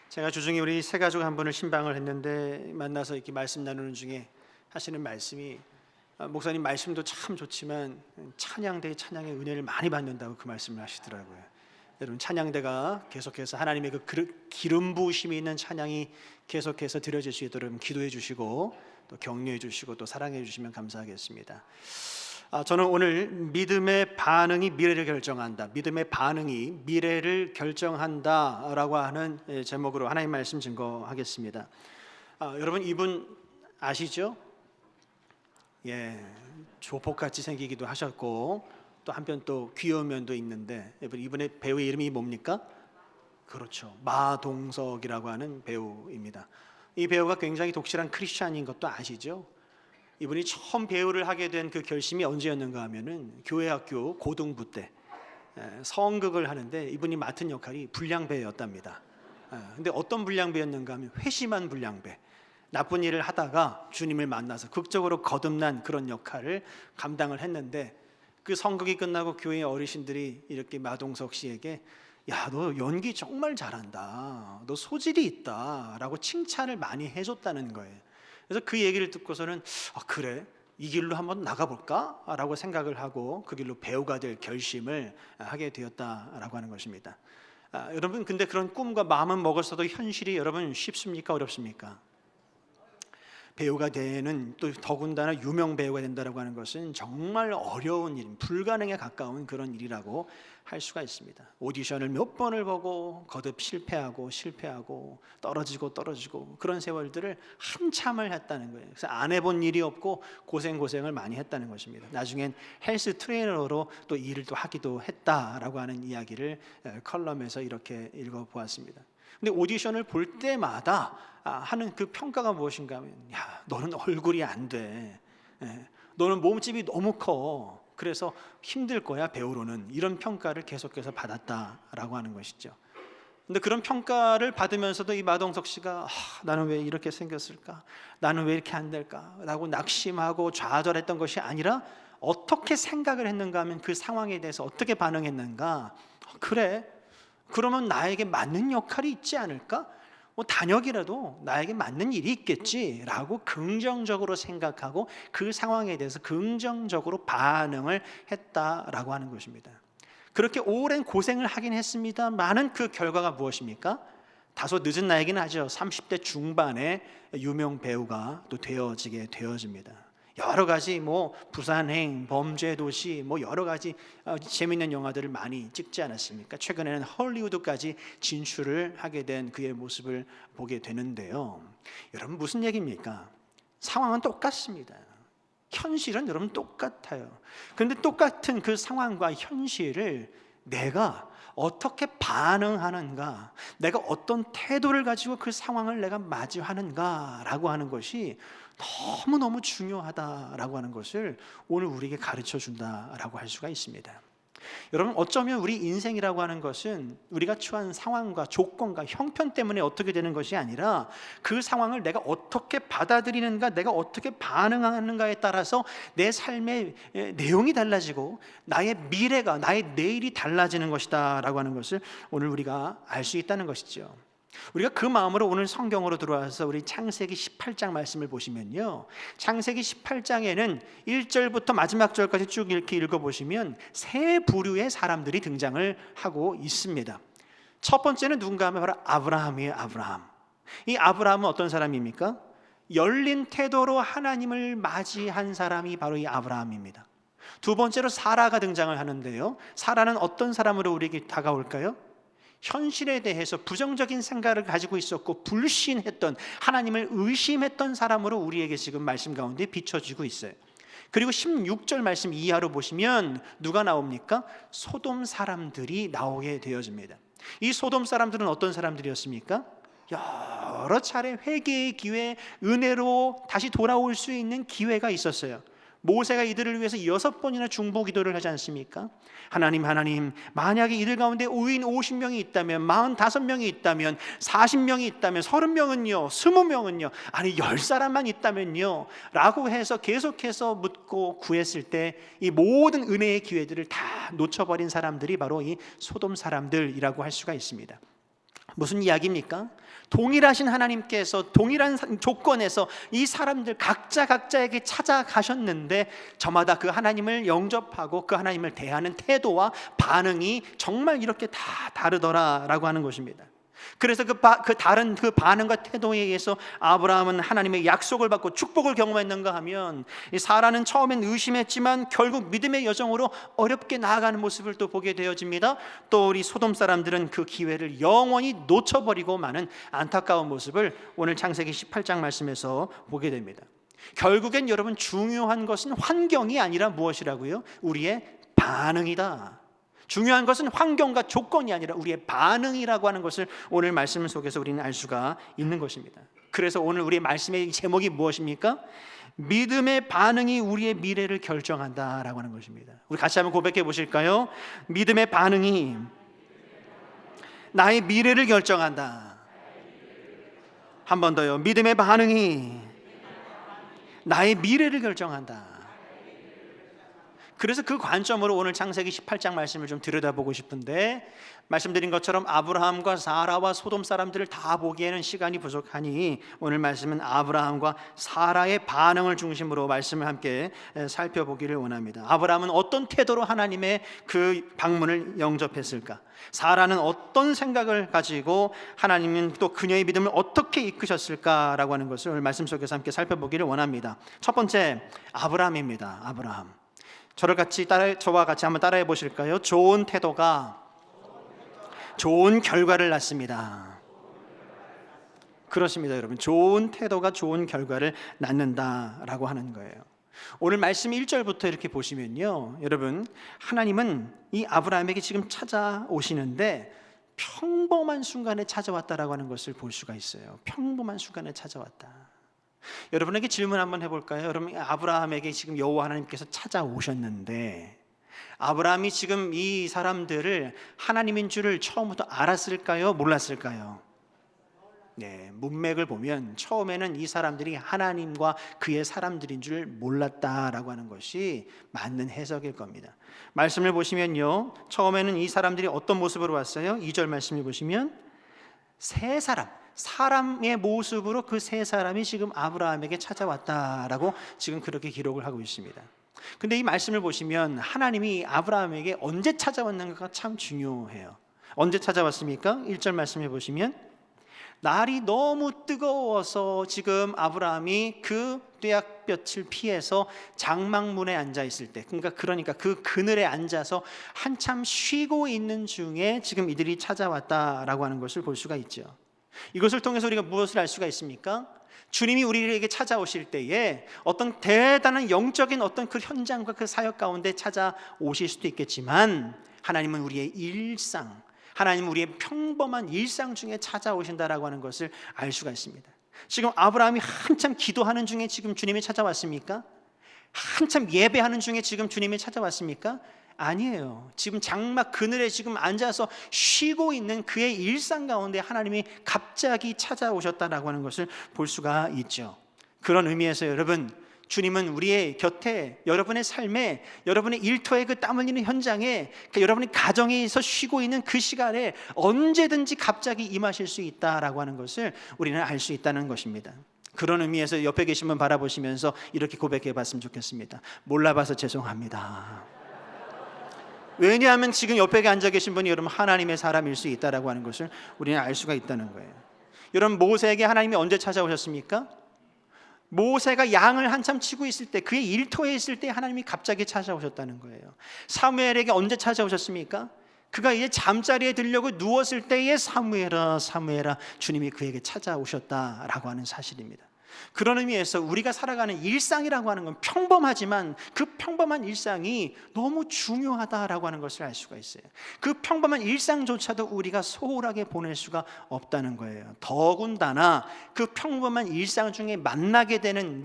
제가 주중에 우리 세 가족 한 분을 신방을 했는데 만나서 이렇게 말씀 나누는 중에 하시는 말씀이 목사님 말씀도 참 좋지만 찬양대의 찬양의 은혜를 많이 받는다고 그 말씀을 하시더라고요. 여러분 찬양대가 계속해서 하나님의 그 기름 부으심이 있는 찬양이 계속해서 드려질 수 있도록 기도해 주시고 또 격려해 주시고 또 사랑해 주시면 감사하겠습니다. 저는 오늘 믿음의 반응이 미래를 결정한다, 믿음의 반응이 미래를 결정한다라고 하는 제목으로 하나님 말씀 증거하겠습니다. 여러분 이분 아시죠? 예, 조폭같이 생기기도 하셨고 또 한편 또 귀여운 면도 있는데 이분의 배우의 이름이 뭡니까? 그렇죠, 마동석이라고 하는 배우입니다. 이 배우가 굉장히 독실한 크리스찬인 것도 아시죠? 이분이 처음 배우를 하게 된 그 결심이 언제였는가 하면은 교회학교 고등부 때 성극을 하는데 이분이 맡은 역할이 불량배였답니다. 근데 어떤 불량배였는가 하면 회심한 불량배, 나쁜 일을 하다가 주님을 만나서 극적으로 거듭난 그런 역할을 감당을 했는데 그 성극이 끝나고 교회 어르신들이 이렇게 마동석 씨에게 야, 너 연기 정말 잘한다, 너 소질이 있다 라고 칭찬을 많이 해줬다는 거예요. 그래서 그 얘기를 듣고서는 그래, 이 길로 한번 나가볼까? 라고 생각을 하고 그 길로 배우가 될 결심을 하게 되었다라고 하는 것입니다. 여러분 근데 그런 꿈과 마음은 먹었어도 현실이 여러분 쉽습니까? 어렵습니까? 배우가 되는, 또 더군다나 유명 배우가 된다라고 하는 것은 정말 어려운 일, 불가능에 가까운 그런 일이라고 할 수가 있습니다. 오디션을 몇 번을 보고 거듭 실패하고 떨어지고 그런 세월들을 한참을 했다는 거예요. 그래서 안 해본 일이 없고 고생을 많이 했다는 것입니다. 나중엔 헬스 트레이너로 또 일을 또 하기도 했다라고 하는 이야기를 컬럼에서 이렇게 읽어보았습니다. 근데 오디션을 볼 때마다 하는 그 평가가 무엇인가 하면 야, 너는 얼굴이 안 돼, 너는 몸집이 너무 커, 그래서 힘들 거야 배우로는, 이런 평가를 계속해서 받았다라고 하는 것이죠. 근데 그런 평가를 받으면서도 이 마동석 씨가 나는 왜 이렇게 생겼을까, 나는 왜 이렇게 안 될까 라고 낙심하고 좌절했던 것이 아니라 어떻게 생각을 했는가 하면 그 상황에 대해서 어떻게 반응했는가, 그래 그러면 나에게 맞는 역할이 있지 않을까? 단역이라도 나에게 맞는 일이 있겠지라고 긍정적으로 생각하고 그 상황에 대해서 긍정적으로 반응을 했다라고 하는 것입니다. 그렇게 오랜 고생을 하긴 했습니다만은 그 결과가 무엇입니까? 다소 늦은 나이긴 하죠. 30대 중반에 유명 배우가 또 되어지게 되어집니다. 여러 가지 부산행, 범죄도시 여러 가지 재미있는 영화들을 많이 찍지 않았습니까? 최근에는 헐리우드까지 진출을 하게 된 그의 모습을 보게 되는데요. 여러분 무슨 얘기입니까? 상황은 똑같습니다. 현실은 여러분 똑같아요. 그런데 똑같은 그 상황과 현실을 내가 어떻게 반응하는가, 내가 어떤 태도를 가지고 그 상황을 내가 맞이하는가라고 하는 것이 너무너무 중요하다라고 하는 것을 오늘 우리에게 가르쳐 준다라고 할 수가 있습니다. 여러분 어쩌면 우리 인생이라고 하는 것은 우리가 처한 상황과 조건과 형편 때문에 어떻게 되는 것이 아니라 그 상황을 내가 어떻게 받아들이는가, 내가 어떻게 반응하는가에 따라서 내 삶의 내용이 달라지고 나의 미래가, 나의 내일이 달라지는 것이다 라고 하는 것을 오늘 우리가 알 수 있다는 것이죠. 우리가 그 마음으로 오늘 성경으로 들어와서 우리 창세기 18장 말씀을 보시면요, 창세기 18장에는 1절부터 마지막 절까지 쭉 이렇게 읽어보시면 세 부류의 사람들이 등장을 하고 있습니다. 첫 번째는 누군가 하면 바로 아브라함이에요. 아브라함. 이 아브라함은 어떤 사람입니까? 열린 태도로 하나님을 맞이한 사람이 바로 이 아브라함입니다. 두 번째로 사라가 등장을 하는데요, 사라는 어떤 사람으로 우리에게 다가올까요? 현실에 대해서 부정적인 생각을 가지고 있었고 불신했던, 하나님을 의심했던 사람으로 우리에게 지금 말씀 가운데 비춰지고 있어요. 그리고 16절 말씀 이하로 보시면 누가 나옵니까? 소돔 사람들이 나오게 되어집니다. 이 소돔 사람들은 어떤 사람들이었습니까? 여러 차례 회개의 기회, 은혜로 다시 돌아올 수 있는 기회가 있었어요. 모세가 이들을 위해서 6번이나 중보 기도를 하지 않습니까? 하나님, 만약에 이들 가운데 의인 50명이 있다면, 45명이 있다면, 40명이 있다면, 30명은요, 20명은요, 아니 10사람만 있다면요 라고 해서 계속해서 묻고 구했을 때 이 모든 은혜의 기회들을 다 놓쳐버린 사람들이 바로 이 소돔 사람들이라고 할 수가 있습니다. 무슨 이야기입니까? 동일하신 하나님께서 동일한 조건에서 이 사람들 각자에게 찾아가셨는데 저마다 그 하나님을 영접하고 그 하나님을 대하는 태도와 반응이 정말 이렇게 다 다르더라라고 하는 것입니다. 그래서 그 다른 그 반응과 태도에 의해서 아브라함은 하나님의 약속을 받고 축복을 경험했는가 하면, 이 사라는 처음엔 의심했지만 결국 믿음의 여정으로 어렵게 나아가는 모습을 또 보게 되어집니다. 또 우리 소돔 사람들은 그 기회를 영원히 놓쳐버리고 마는 안타까운 모습을 오늘 창세기 18장 말씀에서 보게 됩니다. 결국엔 여러분, 중요한 것은 환경이 아니라 무엇이라고요? 우리의 반응이다. 중요한 것은 환경과 조건이 아니라 우리의 반응이라고 하는 것을 오늘 말씀 속에서 우리는 알 수가 있는 것입니다. 그래서 오늘 우리의 말씀의 제목이 무엇입니까? 믿음의 반응이 우리의 미래를 결정한다라고 하는 것입니다. 우리 같이 한번 고백해 보실까요? 믿음의 반응이 나의 미래를 결정한다. 한 번 더요. 믿음의 반응이 나의 미래를 결정한다. 그래서 그 관점으로 오늘 창세기 18장 말씀을 좀 들여다보고 싶은데, 말씀드린 것처럼 아브라함과 사라와 소돔 사람들을 다 보기에는 시간이 부족하니 오늘 말씀은 아브라함과 사라의 반응을 중심으로 말씀을 함께 살펴보기를 원합니다. 아브라함은 어떤 태도로 하나님의 그 방문을 영접했을까? 사라는 어떤 생각을 가지고 하나님은 또 그녀의 믿음을 어떻게 이끄셨을까라고 하는 것을 오늘 말씀 속에서 함께 살펴보기를 원합니다. 첫 번째, 아브라함입니다. 아브라함. 저와 같이 한번 따라해 보실까요? 좋은 태도가 좋은 결과를 낳습니다. 그렇습니다, 여러분. 좋은 태도가 좋은 결과를 낳는다라고 하는 거예요. 오늘 말씀 1절부터 이렇게 보시면요, 여러분, 하나님은 이 아브라함에게 지금 찾아오시는데 평범한 순간에 찾아왔다라고 하는 것을 볼 수가 있어요. 평범한 순간에 찾아왔다. 여러분에게 질문 한번 해볼까요? 여러분, 아브라함에게 지금 여호와 하나님께서 찾아오셨는데 아브라함이 지금 이 사람들을 하나님인 줄을 처음부터 알았을까요? 몰랐을까요? 네, 문맥을 보면 처음에는 이 사람들이 하나님과 그의 사람들인 줄 몰랐다라고 하는 것이 맞는 해석일 겁니다. 말씀을 보시면요, 처음에는 이 사람들이 어떤 모습으로 왔어요? 2절 말씀을 보시면 세 사람의 모습으로 그 세 사람이 지금 아브라함에게 찾아왔다라고 지금 그렇게 기록을 하고 있습니다. 근데 이 말씀을 보시면 하나님이 아브라함에게 언제 찾아왔는가가 참 중요해요. 언제 찾아왔습니까? 1절 말씀해 보시면 날이 너무 뜨거워서 지금 아브라함이 그 뙤약볕을 피해서 장막문에 앉아 있을 때, 그러니까 그 그늘에 앉아서 한참 쉬고 있는 중에 지금 이들이 찾아왔다라고 하는 것을 볼 수가 있죠. 이것을 통해서 우리가 무엇을 알 수가 있습니까? 주님이 우리에게 찾아오실 때에 어떤 대단한 영적인 어떤 그 현장과 그 사역 가운데 찾아오실 수도 있겠지만, 하나님은 우리의 일상, 하나님은 우리의 평범한 일상 중에 찾아오신다라고 하는 것을 알 수가 있습니다. 지금 아브라함이 한참 기도하는 중에 지금 주님이 찾아왔습니까? 한참 예배하는 중에 지금 주님이 찾아왔습니까? 아니에요. 지금 장막 그늘에 지금 앉아서 쉬고 있는 그의 일상 가운데 하나님이 갑자기 찾아오셨다라고 하는 것을 볼 수가 있죠. 그런 의미에서 여러분, 주님은 우리의 곁에, 여러분의 삶에, 여러분의 일터의 그 땀 흘리는 현장에, 여러분의 가정에서 쉬고 있는 그 시간에 언제든지 갑자기 임하실 수 있다라고 하는 것을 우리는 알 수 있다는 것입니다. 그런 의미에서 옆에 계신 분 바라보시면서 이렇게 고백해 봤으면 좋겠습니다. 몰라봐서 죄송합니다. 왜냐하면 지금 옆에 앉아 계신 분이 여러분 하나님의 사람일 수 있다라고 하는 것을 우리는 알 수가 있다는 거예요. 여러분, 모세에게 하나님이 언제 찾아오셨습니까? 모세가 양을 한참 치고 있을 때, 그의 일터에 있을 때 하나님이 갑자기 찾아오셨다는 거예요. 사무엘에게 언제 찾아오셨습니까? 그가 이제 잠자리에 들려고 누웠을 때에 사무엘아, 사무엘아, 주님이 그에게 찾아오셨다라고 하는 사실입니다. 그런 의미에서 우리가 살아가는 일상이라고 하는 건 평범하지만 그 평범한 일상이 너무 중요하다라고 하는 것을 알 수가 있어요. 그 평범한 일상조차도 우리가 소홀하게 보낼 수가 없다는 거예요. 더군다나 그 평범한 일상 중에 만나게 되는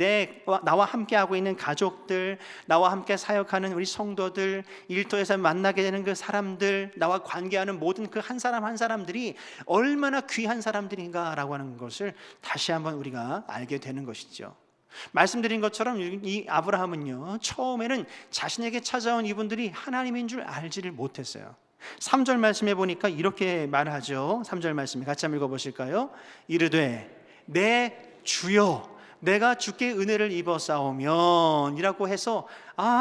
나와 함께하고 있는 가족들, 나와 함께 사역하는 우리 성도들, 일터에서 만나게 되는 그 사람들, 나와 관계하는 모든 그 한 사람 한 사람들이 얼마나 귀한 사람들인가라고 하는 것을 다시 한번 우리가 알게 되는 것이죠. 말씀드린 것처럼 이 아브라함은요, 처음에는 자신에게 찾아온 이분들이 하나님인 줄 알지를 못했어요. 3절 말씀에 보니까 이렇게 말하죠. 3절 말씀 같이 한번 읽어보실까요? 이르되 내 주여 내가 주께 은혜를 입었사오면 이라고 해서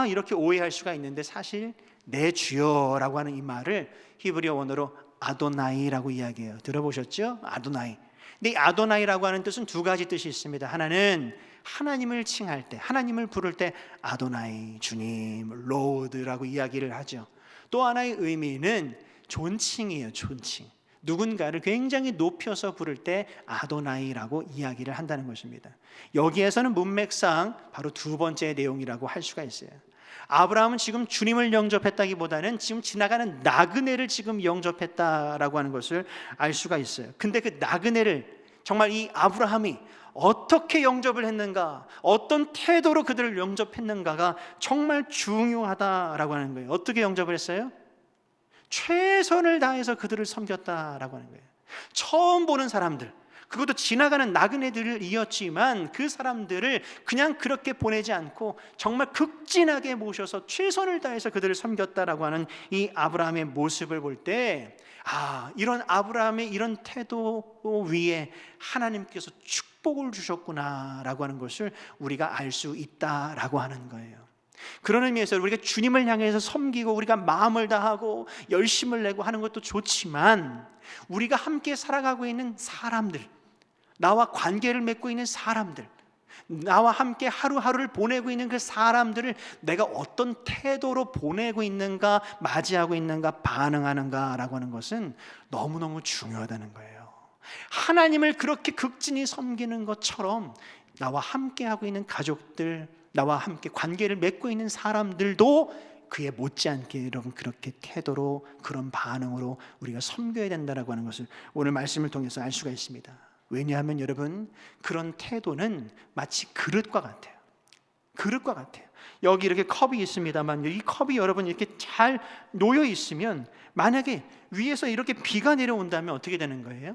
이렇게 오해할 수가 있는데, 사실 내 주여라고 하는 이 말을 히브리어 원어로 아도나이라고 이야기해요. 들어보셨죠? 아도나이. 근데 이 아도나이라고 하는 뜻은 두 가지 뜻이 있습니다. 하나는 하나님을 칭할 때, 하나님을 부를 때 아도나이, 주님, 로드라고 이야기를 하죠. 또 하나의 의미는 존칭이에요. 존칭. 누군가를 굉장히 높여서 부를 때 아도나이라고 이야기를 한다는 것입니다. 여기에서는 문맥상 바로 두 번째 내용이라고 할 수가 있어요. 아브라함은 지금 주님을 영접했다기보다는 지금 지나가는 나그네를 지금 영접했다라고 하는 것을 알 수가 있어요. 근데 그 나그네를 정말 이 아브라함이 어떻게 영접을 했는가, 어떤 태도로 그들을 영접했는가가 정말 중요하다라고 하는 거예요. 어떻게 영접을 했어요? 최선을 다해서 그들을 섬겼다라고 하는 거예요. 처음 보는 사람들, 그것도 지나가는 나그네들이었지만 그 사람들을 그냥 그렇게 보내지 않고 정말 극진하게 모셔서 최선을 다해서 그들을 섬겼다라고 하는 이 아브라함의 모습을 볼 때, 이런 아브라함의 이런 태도 위에 하나님께서 축복을 주셨구나라고 하는 것을 우리가 알 수 있다라고 하는 거예요. 그런 의미에서 우리가 주님을 향해서 섬기고 우리가 마음을 다하고 열심을 내고 하는 것도 좋지만, 우리가 함께 살아가고 있는 사람들, 나와 관계를 맺고 있는 사람들, 나와 함께 하루하루를 보내고 있는 그 사람들을 내가 어떤 태도로 보내고 있는가, 맞이하고 있는가, 반응하는가라고 하는 것은 너무너무 중요하다는 거예요. 하나님을 그렇게 극진히 섬기는 것처럼 나와 함께하고 있는 가족들, 나와 함께 관계를 맺고 있는 사람들도 그에 못지않게 여러분 그렇게 태도로, 그런 반응으로 우리가 섬겨야 된다라고 하는 것을 오늘 말씀을 통해서 알 수가 있습니다. 왜냐하면 여러분, 그런 태도는 마치 그릇과 같아요. 그릇과 같아요. 여기 이렇게 컵이 있습니다만, 이 컵이 여러분 이렇게 잘 놓여 있으면 만약에 위에서 이렇게 비가 내려온다면 어떻게 되는 거예요?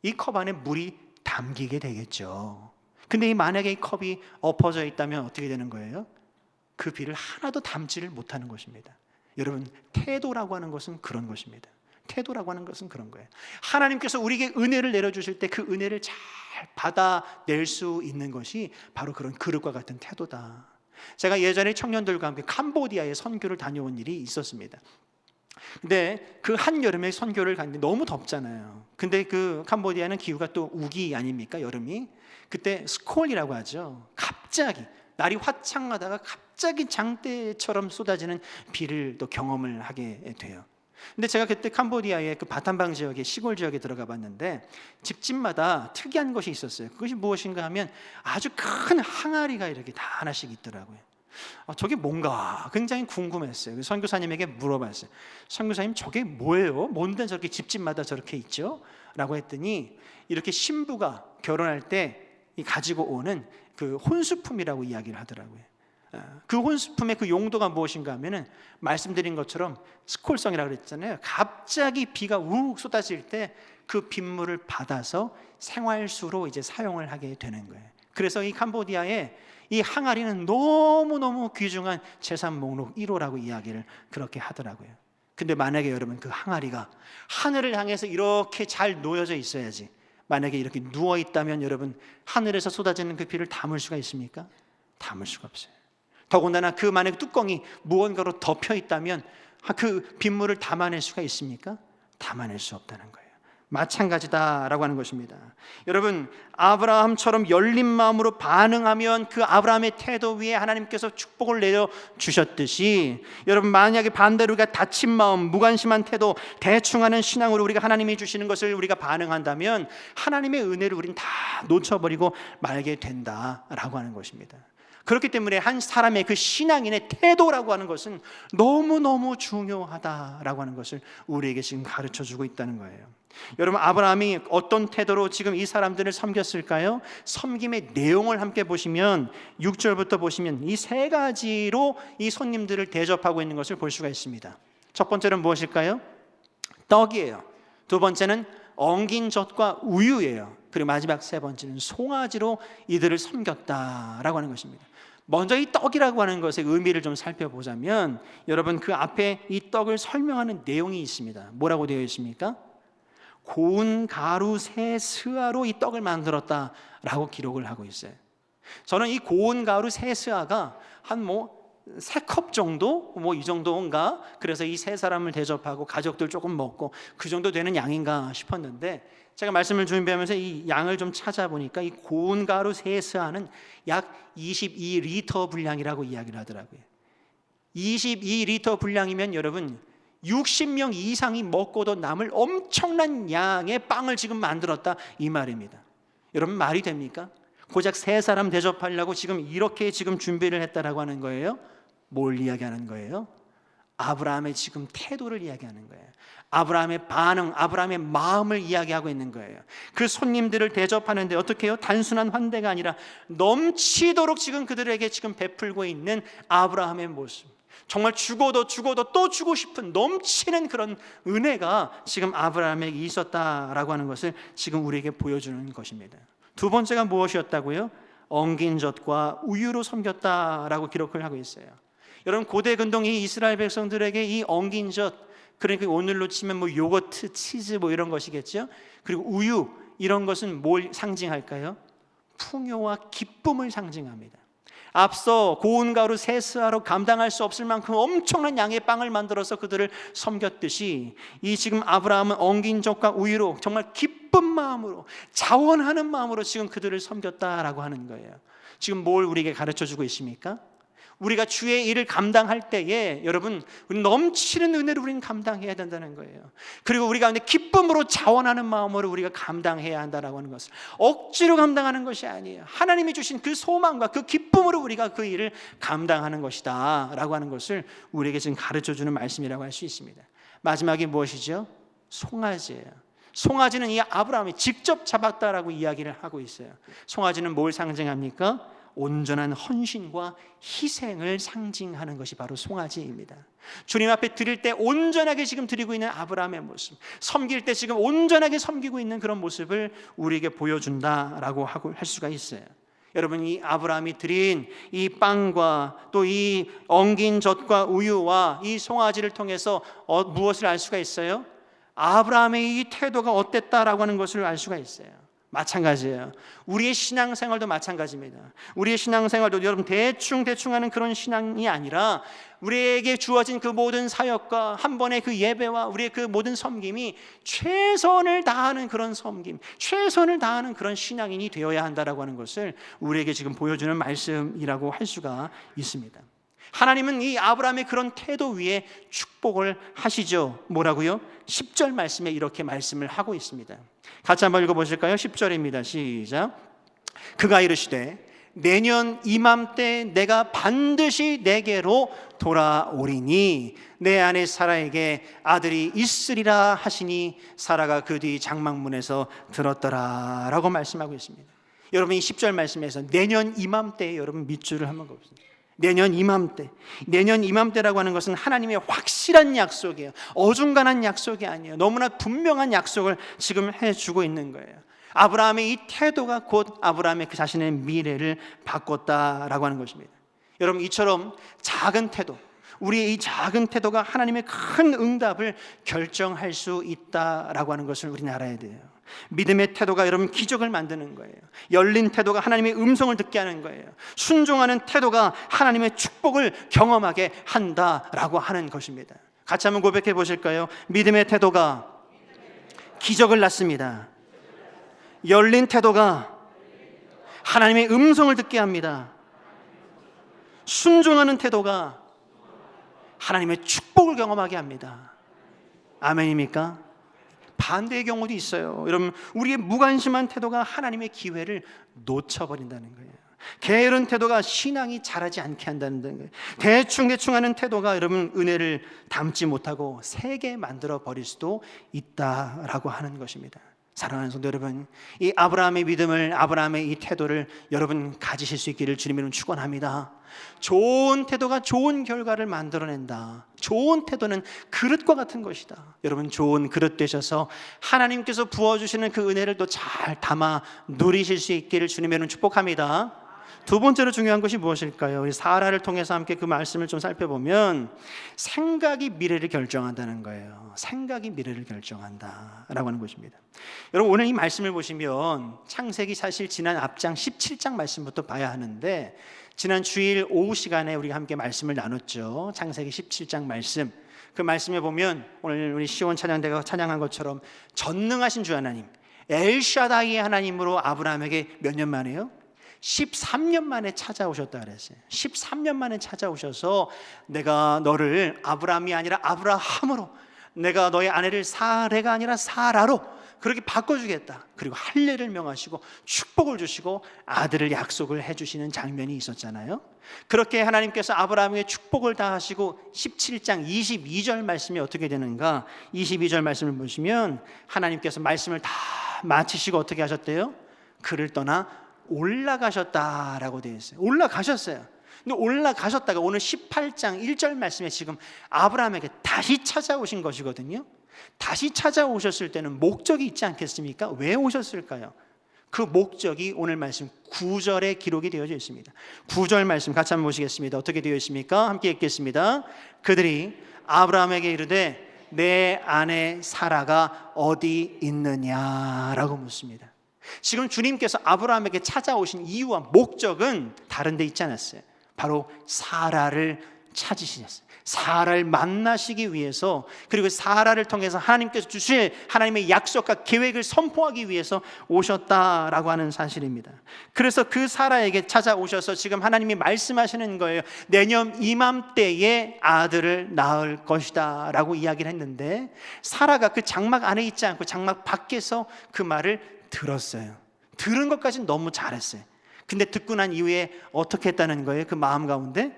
이 컵 안에 물이 담기게 되겠죠. 근데 만약에 이 컵이 엎어져 있다면 어떻게 되는 거예요? 그 비를 하나도 담지를 못하는 것입니다. 여러분, 태도라고 하는 것은 그런 것입니다. 태도라고 하는 것은 그런 거예요. 하나님께서 우리에게 은혜를 내려주실 때 그 은혜를 잘 받아낼 수 있는 것이 바로 그런 그릇과 같은 태도다. 제가 예전에 청년들과 함께 캄보디아에 선교를 다녀온 일이 있었습니다. 근데 그 한여름에 선교를 갔는데 너무 덥잖아요. 근데 그 캄보디아는 기후가 또 우기 아닙니까? 여름이. 그때 스콜이라고 하죠. 갑자기 날이 화창하다가 갑자기 장대처럼 쏟아지는 비를 또 경험을 하게 돼요. 근데 제가 그때 캄보디아의 그 바탄방 지역의 시골 지역에 들어가 봤는데 집집마다 특이한 것이 있었어요. 그것이 무엇인가 하면 아주 큰 항아리가 이렇게 다 하나씩 있더라고요. 저게 뭔가 굉장히 궁금했어요. 선교사님에게 물어봤어요. 선교사님, 저게 뭐예요? 뭔데 저렇게 집집마다 저렇게 있죠? 라고 했더니 이렇게 신부가 결혼할 때 가지고 오는 그 혼수품이라고 이야기를 하더라고요. 그 혼수품의 그 용도가 무엇인가 하면은 말씀드린 것처럼 스콜성이라고 그랬잖아요. 갑자기 비가 우욱 쏟아질 때 그 빗물을 받아서 생활수로 이제 사용을 하게 되는 거예요. 그래서 이 캄보디아에 이 항아리는 너무너무 귀중한 재산 목록 1호라고 이야기를 그렇게 하더라고요. 근데 만약에 여러분 그 항아리가 하늘을 향해서 이렇게 잘 놓여져 있어야지, 만약에 이렇게 누워 있다면 여러분 하늘에서 쏟아지는 그 비를 담을 수가 있습니까? 담을 수가 없어요. 더군다나 그 만약에 뚜껑이 무언가로 덮여 있다면 그 빗물을 담아낼 수가 있습니까? 담아낼 수 없다는 거예요. 마찬가지다라고 하는 것입니다. 여러분, 아브라함처럼 열린 마음으로 반응하면 그 아브라함의 태도 위에 하나님께서 축복을 내려 주셨듯이, 여러분 만약에 반대로 우리가 닫힌 마음, 무관심한 태도, 대충하는 신앙으로 우리가 하나님이 주시는 것을 우리가 반응한다면 하나님의 은혜를 우린 다 놓쳐버리고 말게 된다라고 하는 것입니다. 그렇기 때문에 한 사람의 그 신앙인의 태도라고 하는 것은 너무너무 중요하다라고 하는 것을 우리에게 지금 가르쳐주고 있다는 거예요. 여러분, 아브라함이 어떤 태도로 지금 이 사람들을 섬겼을까요? 섬김의 내용을 함께 보시면 6절부터 보시면 이 세 가지로 이 손님들을 대접하고 있는 것을 볼 수가 있습니다. 첫 번째는 무엇일까요? 떡이에요. 두 번째는 엉긴 젖과 우유예요. 그리고 마지막 세 번째는 송아지로 이들을 섬겼다라고 하는 것입니다. 먼저 이 떡이라고 하는 것의 의미를 좀 살펴보자면, 여러분 그 앞에 이 떡을 설명하는 내용이 있습니다. 뭐라고 되어 있습니까? 고운 가루 세 스아로 이 떡을 만들었다라고 기록을 하고 있어요. 저는 이 고운 가루 세 스아가 한 세 컵 정도, 이 정도인가? 그래서 이 세 사람을 대접하고 가족들 조금 먹고 그 정도 되는 양인가 싶었는데, 제가 말씀을 준비하면서 이 양을 좀 찾아보니까 이 고운 가루 세 스아는 약 22리터 분량이라고 이야기를 하더라고요. 22리터 분량이면 여러분 60명 이상이 먹고도 남을 엄청난 양의 빵을 지금 만들었다 이 말입니다. 여러분 말이 됩니까? 고작 세 사람 대접하려고 지금 이렇게 지금 준비를 했다라고 하는 거예요. 뭘 이야기하는 거예요? 아브라함의 지금 태도를 이야기하는 거예요. 아브라함의 반응, 아브라함의 마음을 이야기하고 있는 거예요. 그 손님들을 대접하는데 어떻게 해요? 단순한 환대가 아니라 넘치도록 지금 그들에게 지금 베풀고 있는 아브라함의 모습, 정말 죽어도 또 주고 싶은 넘치는 그런 은혜가 지금 아브라함에게 있었다라고 하는 것을 지금 우리에게 보여주는 것입니다. 두 번째가 무엇이었다고요? 엉긴 젖과 우유로 섬겼다라고 기록을 하고 있어요. 여러분 고대 근동이 이스라엘 백성들에게 이 엉긴 젖, 그러니까 오늘로 치면 요거트, 치즈 이런 것이겠죠. 그리고 우유, 이런 것은 뭘 상징할까요? 풍요와 기쁨을 상징합니다. 앞서 고운 가루 세 스아로 감당할 수 없을 만큼 엄청난 양의 빵을 만들어서 그들을 섬겼듯이, 이 지금 아브라함은 엉긴 젖과 우유로 정말 기쁜 마음으로, 자원하는 마음으로 지금 그들을 섬겼다라고 하는 거예요. 지금 뭘 우리에게 가르쳐주고 있습니까? 우리가 주의 일을 감당할 때에 여러분 넘치는 은혜를 우리는 감당해야 된다는 거예요. 그리고 우리가 기쁨으로 자원하는 마음으로 우리가 감당해야 한다라고 하는 것을 억지로 감당하는 것이 아니에요. 하나님이 주신 그 소망과 그 기쁨으로 우리가 그 일을 감당하는 것이다 라고 하는 것을 우리에게 지금 가르쳐주는 말씀이라고 할 수 있습니다. 마지막이 무엇이죠? 송아지예요. 송아지는 이 아브라함이 직접 잡았다라고 이야기를 하고 있어요. 송아지는 뭘 상징합니까? 온전한 헌신과 희생을 상징하는 것이 바로 송아지입니다. 주님 앞에 드릴 때 온전하게 지금 드리고 있는 아브라함의 모습, 섬길 때 지금 온전하게 섬기고 있는 그런 모습을 우리에게 보여준다라고 할 수가 있어요. 여러분 이 아브라함이 드린 이 빵과 또 이 엉긴 젖과 우유와 이 송아지를 통해서 무엇을 알 수가 있어요? 아브라함의 이 태도가 어땠다라고 하는 것을 알 수가 있어요. 마찬가지예요. 우리의 신앙생활도 마찬가지입니다. 우리의 신앙생활도 여러분 대충 하는 그런 신앙이 아니라 우리에게 주어진 그 모든 사역과 한 번의 그 예배와 우리의 그 모든 섬김이 최선을 다하는 그런 섬김, 최선을 다하는 그런 신앙인이 되어야 한다라고 하는 것을 우리에게 지금 보여주는 말씀이라고 할 수가 있습니다. 하나님은 이 아브라함의 그런 태도 위에 축복을 하시죠. 뭐라고요? 10절 말씀에 이렇게 말씀을 하고 있습니다. 같이 한번 읽어보실까요? 10절입니다. 시작. 그가 이르시되 내년 이맘때 내가 반드시 내게로 돌아오리니 내 아내 사라에게 아들이 있으리라 하시니 사라가 그 뒤 장막문에서 들었더라 라고 말씀하고 있습니다. 여러분 이 10절 말씀에서 내년 이맘때에 여러분 밑줄을 한번 그어보세요. 내년 이맘때라고 하는 것은 하나님의 확실한 약속이에요. 어중간한 약속이 아니에요. 너무나 분명한 약속을 지금 해주고 있는 거예요. 아브라함의 이 태도가 곧 아브라함의 그 자신의 미래를 바꿨다라고 하는 것입니다. 여러분 이처럼 작은 태도, 우리의 이 작은 태도가 하나님의 큰 응답을 결정할 수 있다라고 하는 것을 우리는 알아야 돼요. 믿음의 태도가 여러분 기적을 만드는 거예요. 열린 태도가 하나님의 음성을 듣게 하는 거예요. 순종하는 태도가 하나님의 축복을 경험하게 한다라고 하는 것입니다. 같이 한번 고백해 보실까요? 믿음의 태도가 기적을 낳습니다. 열린 태도가 하나님의 음성을 듣게 합니다. 순종하는 태도가 하나님의 축복을 경험하게 합니다. 아멘입니까? 반대의 경우도 있어요. 여러분, 우리의 무관심한 태도가 하나님의 기회를 놓쳐버린다는 거예요. 게으른 태도가 신앙이 자라지 않게 한다는 거예요. 대충하는 태도가 여러분 은혜를 담지 못하고 세게 만들어 버릴 수도 있다라고 하는 것입니다. 사랑하는 성도 여러분, 이 아브라함의 믿음을, 아브라함의 이 태도를 여러분 가지실 수 있기를 주님으로 축원합니다. 좋은 태도가 좋은 결과를 만들어낸다. 좋은 태도는 그릇과 같은 것이다. 여러분, 좋은 그릇 되셔서 하나님께서 부어주시는 그 은혜를 또 잘 담아 누리실 수 있기를 주님으로 축복합니다. 두 번째로 중요한 것이 무엇일까요? 우리 사라를 통해서 함께 그 말씀을 좀 살펴보면 생각이 미래를 결정한다는 거예요. 생각이 미래를 결정한다라고 하는 것입니다. 여러분, 오늘 이 말씀을 보시면 창세기 사실 지난 앞장 17장 말씀부터 봐야 하는데 지난 주일 오후 시간에 우리가 함께 말씀을 나눴죠. 창세기 17장 말씀. 그 말씀에 보면 오늘 우리 시온 찬양대가 찬양한 것처럼 전능하신 주 하나님, 엘샤다이의 하나님으로 아브라함에게 몇 년 만에요? 13년 만에 찾아오셨다 그랬어요. 13년 만에 찾아오셔서 내가 너를 아브라함이 아니라 아브라함으로, 내가 너의 아내를 사레가 아니라 사라로 그렇게 바꿔주겠다. 그리고 할례를 명하시고 축복을 주시고 아들을 약속을 해주시는 장면이 있었잖아요. 그렇게 하나님께서 아브라함에게 축복을 다 하시고 17장 22절 말씀이 어떻게 되는가? 22절 말씀을 보시면 하나님께서 말씀을 다 마치시고 어떻게 하셨대요? 그를 떠나 올라가셨다라고 되어 있어요. 올라가셨어요. 근데 올라가셨다가 오늘 18장 1절 말씀에 지금 아브라함에게 다시 찾아오신 것이거든요. 다시 찾아오셨을 때는 목적이 있지 않겠습니까? 왜 오셨을까요? 그 목적이 오늘 말씀 9절에 기록이 되어져 있습니다. 9절 말씀 같이 한번 보시겠습니다. 어떻게 되어 있습니까? 함께 읽겠습니다. 그들이 아브라함에게 이르되 내 아내 사라가 어디 있느냐라고 묻습니다. 지금 주님께서 아브라함에게 찾아오신 이유와 목적은 다른 데 있지 않았어요. 바로 사라를 찾으시셨어요. 사라를 만나시기 위해서, 그리고 사라를 통해서 하나님께서 주실 하나님의 약속과 계획을 선포하기 위해서 오셨다라고 하는 사실입니다. 그래서 그 사라에게 찾아오셔서 지금 하나님이 말씀하시는 거예요. 내년 이맘때에 아들을 낳을 것이다 라고 이야기를 했는데, 사라가 그 장막 안에 있지 않고 장막 밖에서 그 말을 들었어요. 들은 것까지는 너무 잘했어요. 근데 듣고 난 이후에 어떻게 했다는 거예요? 그 마음 가운데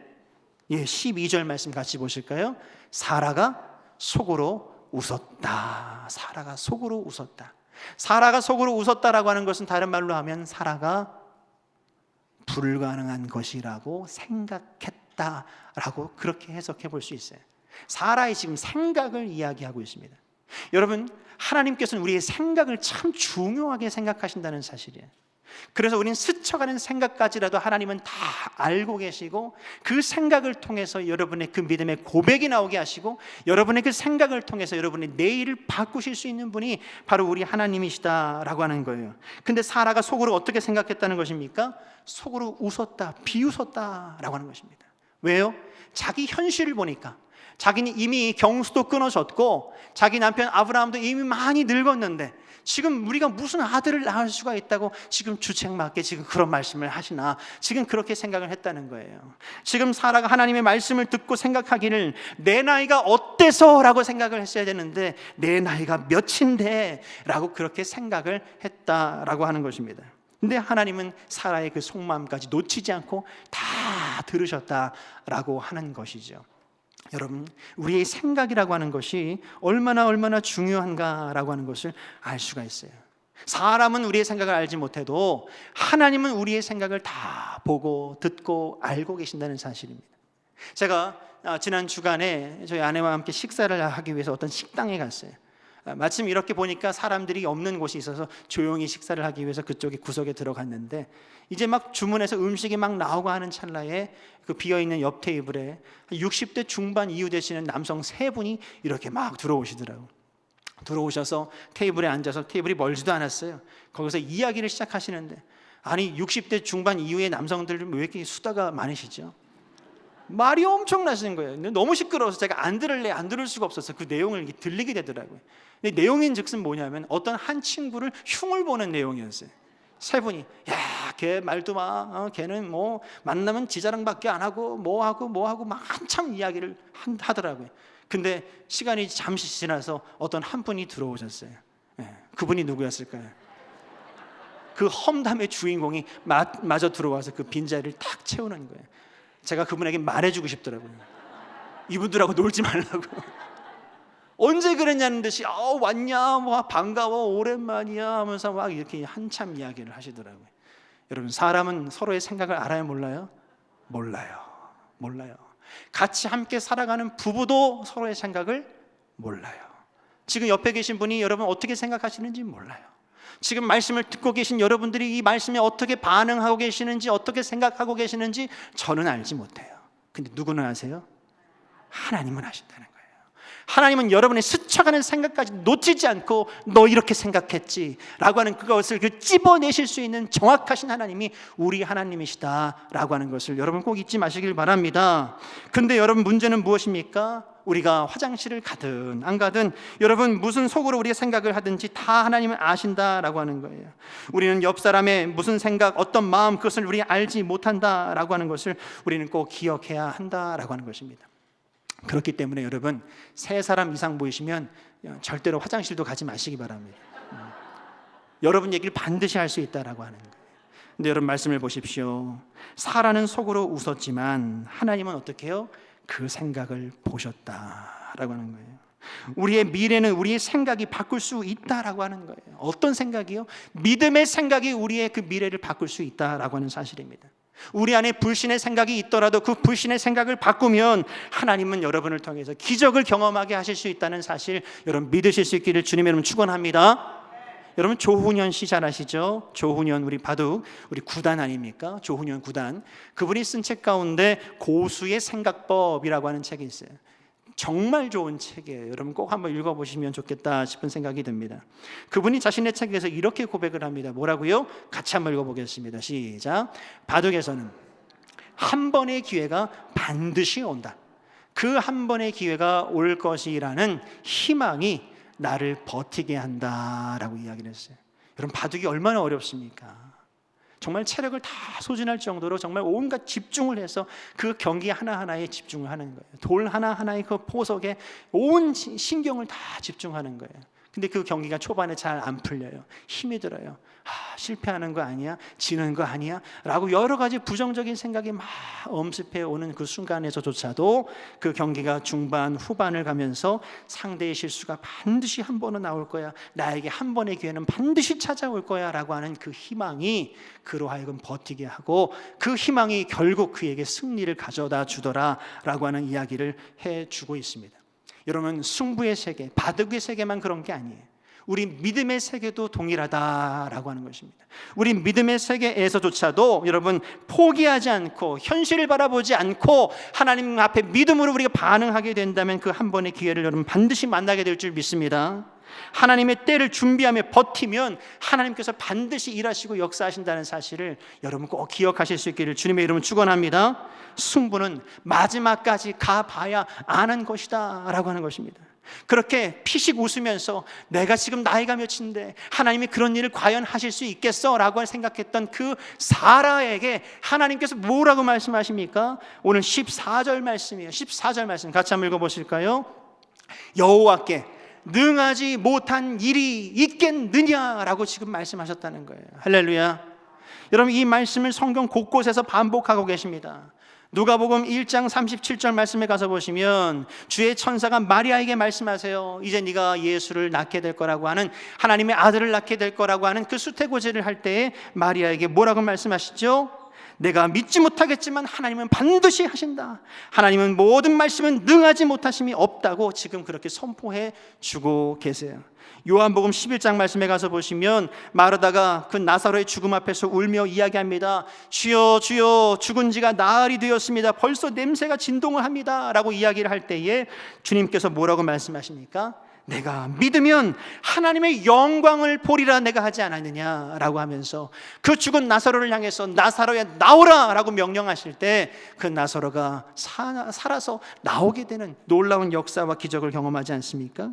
12절 말씀 같이 보실까요? 사라가 속으로 웃었다. 사라가 속으로 웃었다. 사라가 속으로 웃었다라고 하는 것은 다른 말로 하면 사라가 불가능한 것이라고 생각했다라고 그렇게 해석해 볼 수 있어요. 사라의 지금 생각을 이야기하고 있습니다. 여러분, 하나님께서는 우리의 생각을 참 중요하게 생각하신다는 사실이에요. 그래서 우리는 스쳐가는 생각까지라도 하나님은 다 알고 계시고, 그 생각을 통해서 여러분의 그 믿음의 고백이 나오게 하시고, 여러분의 그 생각을 통해서 여러분의 내일을 바꾸실 수 있는 분이 바로 우리 하나님이시다라고 하는 거예요. 근데 사라가 속으로 어떻게 생각했다는 것입니까? 속으로 웃었다, 비웃었다라고 하는 것입니다. 왜요? 자기 현실을 보니까, 자기는 이미 경수도 끊어졌고 자기 남편 아브라함도 이미 많이 늙었는데 지금 우리가 무슨 아들을 낳을 수가 있다고 지금 주책맞게 지금 그런 말씀을 하시나, 지금 그렇게 생각을 했다는 거예요. 지금 사라가 하나님의 말씀을 듣고 생각하기를 내 나이가 어때서 라고 생각을 했어야 되는데 내 나이가 몇인데 라고 그렇게 생각을 했다라고 하는 것입니다. 근데 하나님은 사라의 그 속마음까지 놓치지 않고 다 들으셨다라고 하는 것이죠. 여러분, 우리의 생각이라고 하는 것이 얼마나 중요한가라고 하는 것을 알 수가 있어요. 사람은 우리의 생각을 알지 못해도 하나님은 우리의 생각을 다 보고 듣고 알고 계신다는 사실입니다. 제가 지난 주간에 저희 아내와 함께 식사를 하기 위해서 어떤 식당에 갔어요. 마침 이렇게 보니까 사람들이 없는 곳이 있어서 조용히 식사를 하기 위해서 그쪽에 구석에 들어갔는데, 이제 막 주문해서 음식이 막 나오고 하는 찰나에 그 비어있는 옆 테이블에 60대 중반 이후 되시는 남성 3분이 이렇게 막 들어오시더라고요. 들어오셔서 테이블에 앉아서, 테이블이 멀지도 않았어요. 거기서 이야기를 시작하시는데, 아니 60대 중반 이후의 남성들은 왜 이렇게 수다가 많으시죠? 말이 엄청나신 거예요. 근데 너무 시끄러워서 제가 안 들을 수가 없어서 그 내용을 들리게 되더라고요. 근데 내용인즉슨 뭐냐면 어떤 한 친구를 흉을 보는 내용이었어요. 세 분이 걔 말도 마, 걔는 뭐 만나면 지 자랑밖에 안 하고 뭐 하고 막 한참 이야기를 하더라고요. 근데 시간이 잠시 지나서 어떤 한 분이 들어오셨어요. 그분이 누구였을까요? 그 험담의 주인공이 마저 들어와서 그 빈자리를 탁 채우는 거예요. 제가 그분에게 말해주고 싶더라고요. 이분들하고 놀지 말라고. 언제 그랬냐는 듯이 왔냐, 뭐 반가워, 오랜만이야 하면서 막 이렇게 한참 이야기를 하시더라고요. 여러분, 사람은 서로의 생각을 알아요, 몰라요? 몰라요. 같이 함께 살아가는 부부도 서로의 생각을 몰라요. 지금 옆에 계신 분이 여러분 어떻게 생각하시는지 몰라요. 지금 말씀을 듣고 계신 여러분들이 이 말씀에 어떻게 반응하고 계시는지, 어떻게 생각하고 계시는지 저는 알지 못해요. 근데 누구는 아세요? 하나님은 아신다는 거예요. 하나님은 여러분의 스쳐가는 생각까지 놓치지 않고 너 이렇게 생각했지 라고 하는 그것을 찝어내실 수 있는 정확하신 하나님이 우리 하나님이시다 라고 하는 것을 여러분 꼭 잊지 마시길 바랍니다. 근데 여러분, 문제는 무엇입니까? 우리가 화장실을 가든 안 가든 여러분 무슨 속으로 우리가 생각을 하든지 다 하나님은 아신다라고 하는 거예요. 우리는 옆 사람의 무슨 생각, 어떤 마음, 그것을 우리 알지 못한다라고 하는 것을 우리는 꼭 기억해야 한다라고 하는 것입니다. 그렇기 때문에 여러분, 세 사람 이상 보이시면 절대로 화장실도 가지 마시기 바랍니다. 여러분 얘기를 반드시 할 수 있다라고 하는 거예요. 근데 여러분, 말씀을 보십시오. 사라는 속으로 웃었지만 하나님은 어떻게 해요? 그 생각을 보셨다라고 하는 거예요. 우리의 미래는 우리의 생각이 바꿀 수 있다라고 하는 거예요. 어떤 생각이요? 믿음의 생각이 우리의 그 미래를 바꿀 수 있다라고 하는 사실입니다. 우리 안에 불신의 생각이 있더라도 그 불신의 생각을 바꾸면 하나님은 여러분을 통해서 기적을 경험하게 하실 수 있다는 사실, 여러분 믿으실 수 있기를 주님 여러분 축원합니다. 여러분, 조훈현 씨 잘 아시죠? 조훈현, 우리 바둑, 우리 구단 아닙니까? 조훈현 구단. 그분이 쓴 책 가운데 고수의 생각법이라고 하는 책이 있어요. 정말 좋은 책이에요. 여러분 꼭 한번 읽어보시면 좋겠다 싶은 생각이 듭니다. 그분이 자신의 책에서 이렇게 고백을 합니다. 뭐라고요? 같이 한번 읽어보겠습니다. 시작. 바둑에서는 한 번의 기회가 반드시 온다. 그 한 번의 기회가 올 것이라는 희망이 나를 버티게 한다라고 이야기를 했어요. 여러분, 바둑이 얼마나 어렵습니까? 정말 체력을 다 소진할 정도로 정말 온갖 집중을 해서 그 경기 하나하나에 집중을 하는 거예요. 돌 하나하나의 그 포석에 온 신경을 다 집중하는 거예요. 근데 그 경기가 초반에 잘 안 풀려요. 힘이 들어요. 실패하는 거 아니야? 지는 거 아니야? 라고 여러 가지 부정적인 생각이 막 엄습해 오는 그 순간에서조차도 그 경기가 중반, 후반을 가면서 상대의 실수가 반드시 한 번은 나올 거야, 나에게 한 번의 기회는 반드시 찾아올 거야 라고 하는 그 희망이 그로 하여금 버티게 하고, 그 희망이 결국 그에게 승리를 가져다 주더라 라고 하는 이야기를 해주고 있습니다. 여러분, 승부의 세계, 바둑의 세계만 그런 게 아니에요. 우리 믿음의 세계도 동일하다라고 하는 것입니다. 우리 믿음의 세계에서조차도 여러분 포기하지 않고 현실을 바라보지 않고 하나님 앞에 믿음으로 우리가 반응하게 된다면 그 한 번의 기회를 여러분 반드시 만나게 될 줄 믿습니다. 하나님의 때를 준비하며 버티면 하나님께서 반드시 일하시고 역사하신다는 사실을 여러분 꼭 기억하실 수 있기를 주님의 이름으로 축원합니다. 승부는 마지막까지 가봐야 아는 것이다 라고 하는 것입니다. 그렇게 피식 웃으면서 내가 지금 나이가 몇인데 하나님이 그런 일을 과연 하실 수 있겠어? 라고 생각했던 그 사라에게 하나님께서 뭐라고 말씀하십니까? 오늘 14절 말씀이에요. 14절 말씀 같이 한번 읽어보실까요? 여호와께 능하지 못한 일이 있겠느냐라고 지금 말씀하셨다는 거예요. 할렐루야. 여러분, 이 말씀을 성경 곳곳에서 반복하고 계십니다. 누가복음 1장 37절 말씀에 가서 보시면 주의 천사가 마리아에게 말씀하세요. 이제 네가 예수를 낳게 될 거라고 하는, 하나님의 아들을 낳게 될 거라고 하는 그 수태고지를 할 때에 마리아에게 뭐라고 말씀하시죠? 내가 믿지 못하겠지만 하나님은 반드시 하신다. 하나님은 모든 말씀은 능하지 못하심이 없다고 지금 그렇게 선포해 주고 계세요. 요한복음 11장 말씀에 가서 보시면 마르다가 그 나사로의 죽음 앞에서 울며 이야기합니다. 주여 주여, 죽은 지가 나흘이 되었습니다. 벌써 냄새가 진동을 합니다 라고 이야기를 할 때에 주님께서 뭐라고 말씀하십니까? 내가 믿으면 하나님의 영광을 보리라 내가 하지 않았느냐라고 하면서 그 죽은 나사로를 향해서 나사로야 나오라 라고 명령하실 때 그 나사로가 살아서 나오게 되는 놀라운 역사와 기적을 경험하지 않습니까?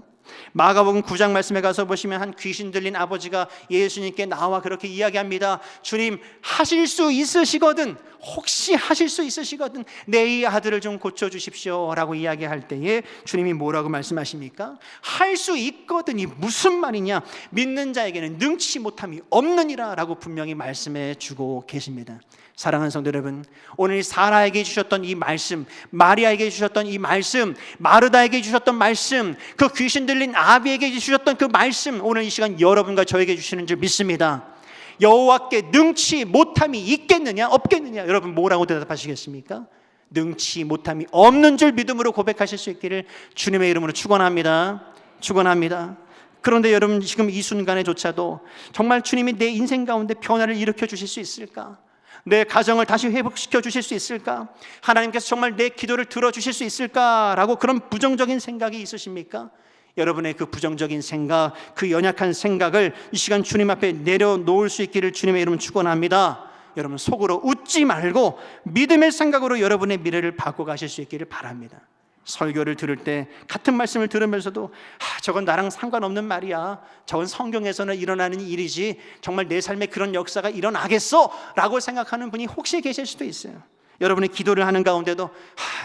마가복음 9장 말씀에 가서 보시면 한 귀신 들린 아버지가 예수님께 나와 그렇게 이야기합니다. 주님, 하실 수 있으시거든, 혹시 하실 수 있으시거든 내 이 아들을 좀 고쳐주십시오 라고 이야기할 때에 주님이 뭐라고 말씀하십니까? 할 수 있거든이 무슨 말이냐, 믿는 자에게는 능치 못함이 없느니라 라고 분명히 말씀해 주고 계십니다. 사랑하는 성도 여러분, 오늘 사라에게 주셨던 이 말씀, 마리아에게 주셨던 이 말씀, 마르다에게 주셨던 말씀, 그 귀신 들린 아비에게 주셨던 그 말씀, 오늘 이 시간 여러분과 저에게 주시는 줄 믿습니다. 여호와께 능치 못함이 있겠느냐 없겠느냐, 여러분 뭐라고 대답하시겠습니까? 능치 못함이 없는 줄 믿음으로 고백하실 수 있기를 주님의 이름으로 축원합니다. 축원합니다. 그런데 여러분, 지금 이 순간에조차도 정말 주님이 내 인생 가운데 변화를 일으켜 주실 수 있을까? 내 가정을 다시 회복시켜 주실 수 있을까? 하나님께서 정말 내 기도를 들어주실 수 있을까라고 그런 부정적인 생각이 있으십니까? 여러분의 그 부정적인 생각, 그 연약한 생각을 이 시간 주님 앞에 내려놓을 수 있기를 주님의 이름으로 축원합니다. 여러분, 속으로 웃지 말고 믿음의 생각으로 여러분의 미래를 바꿔가실 수 있기를 바랍니다. 설교를 들을 때 같은 말씀을 들으면서도 저건 나랑 상관없는 말이야, 저건 성경에서는 일어나는 일이지 정말 내 삶에 그런 역사가 일어나겠어? 라고 생각하는 분이 혹시 계실 수도 있어요. 여러분이 기도를 하는 가운데도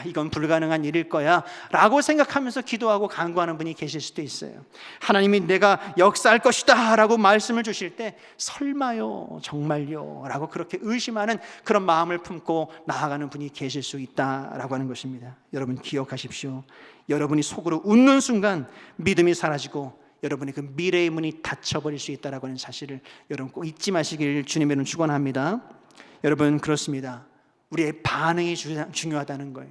이건 불가능한 일일 거야 라고 생각하면서 기도하고 간구하는 분이 계실 수도 있어요. 하나님이 내가 역사할 것이다 라고 말씀을 주실 때 설마요, 정말요 라고 그렇게 의심하는 그런 마음을 품고 나아가는 분이 계실 수 있다라고 하는 것입니다. 여러분 기억하십시오. 여러분이 속으로 웃는 순간 믿음이 사라지고 여러분의 그 미래의 문이 닫혀버릴 수 있다라고 하는 사실을 여러분 꼭 잊지 마시길 주님의 이름으로 축원합니다. 여러분, 그렇습니다. 우리의 반응이 중요하다는 거예요.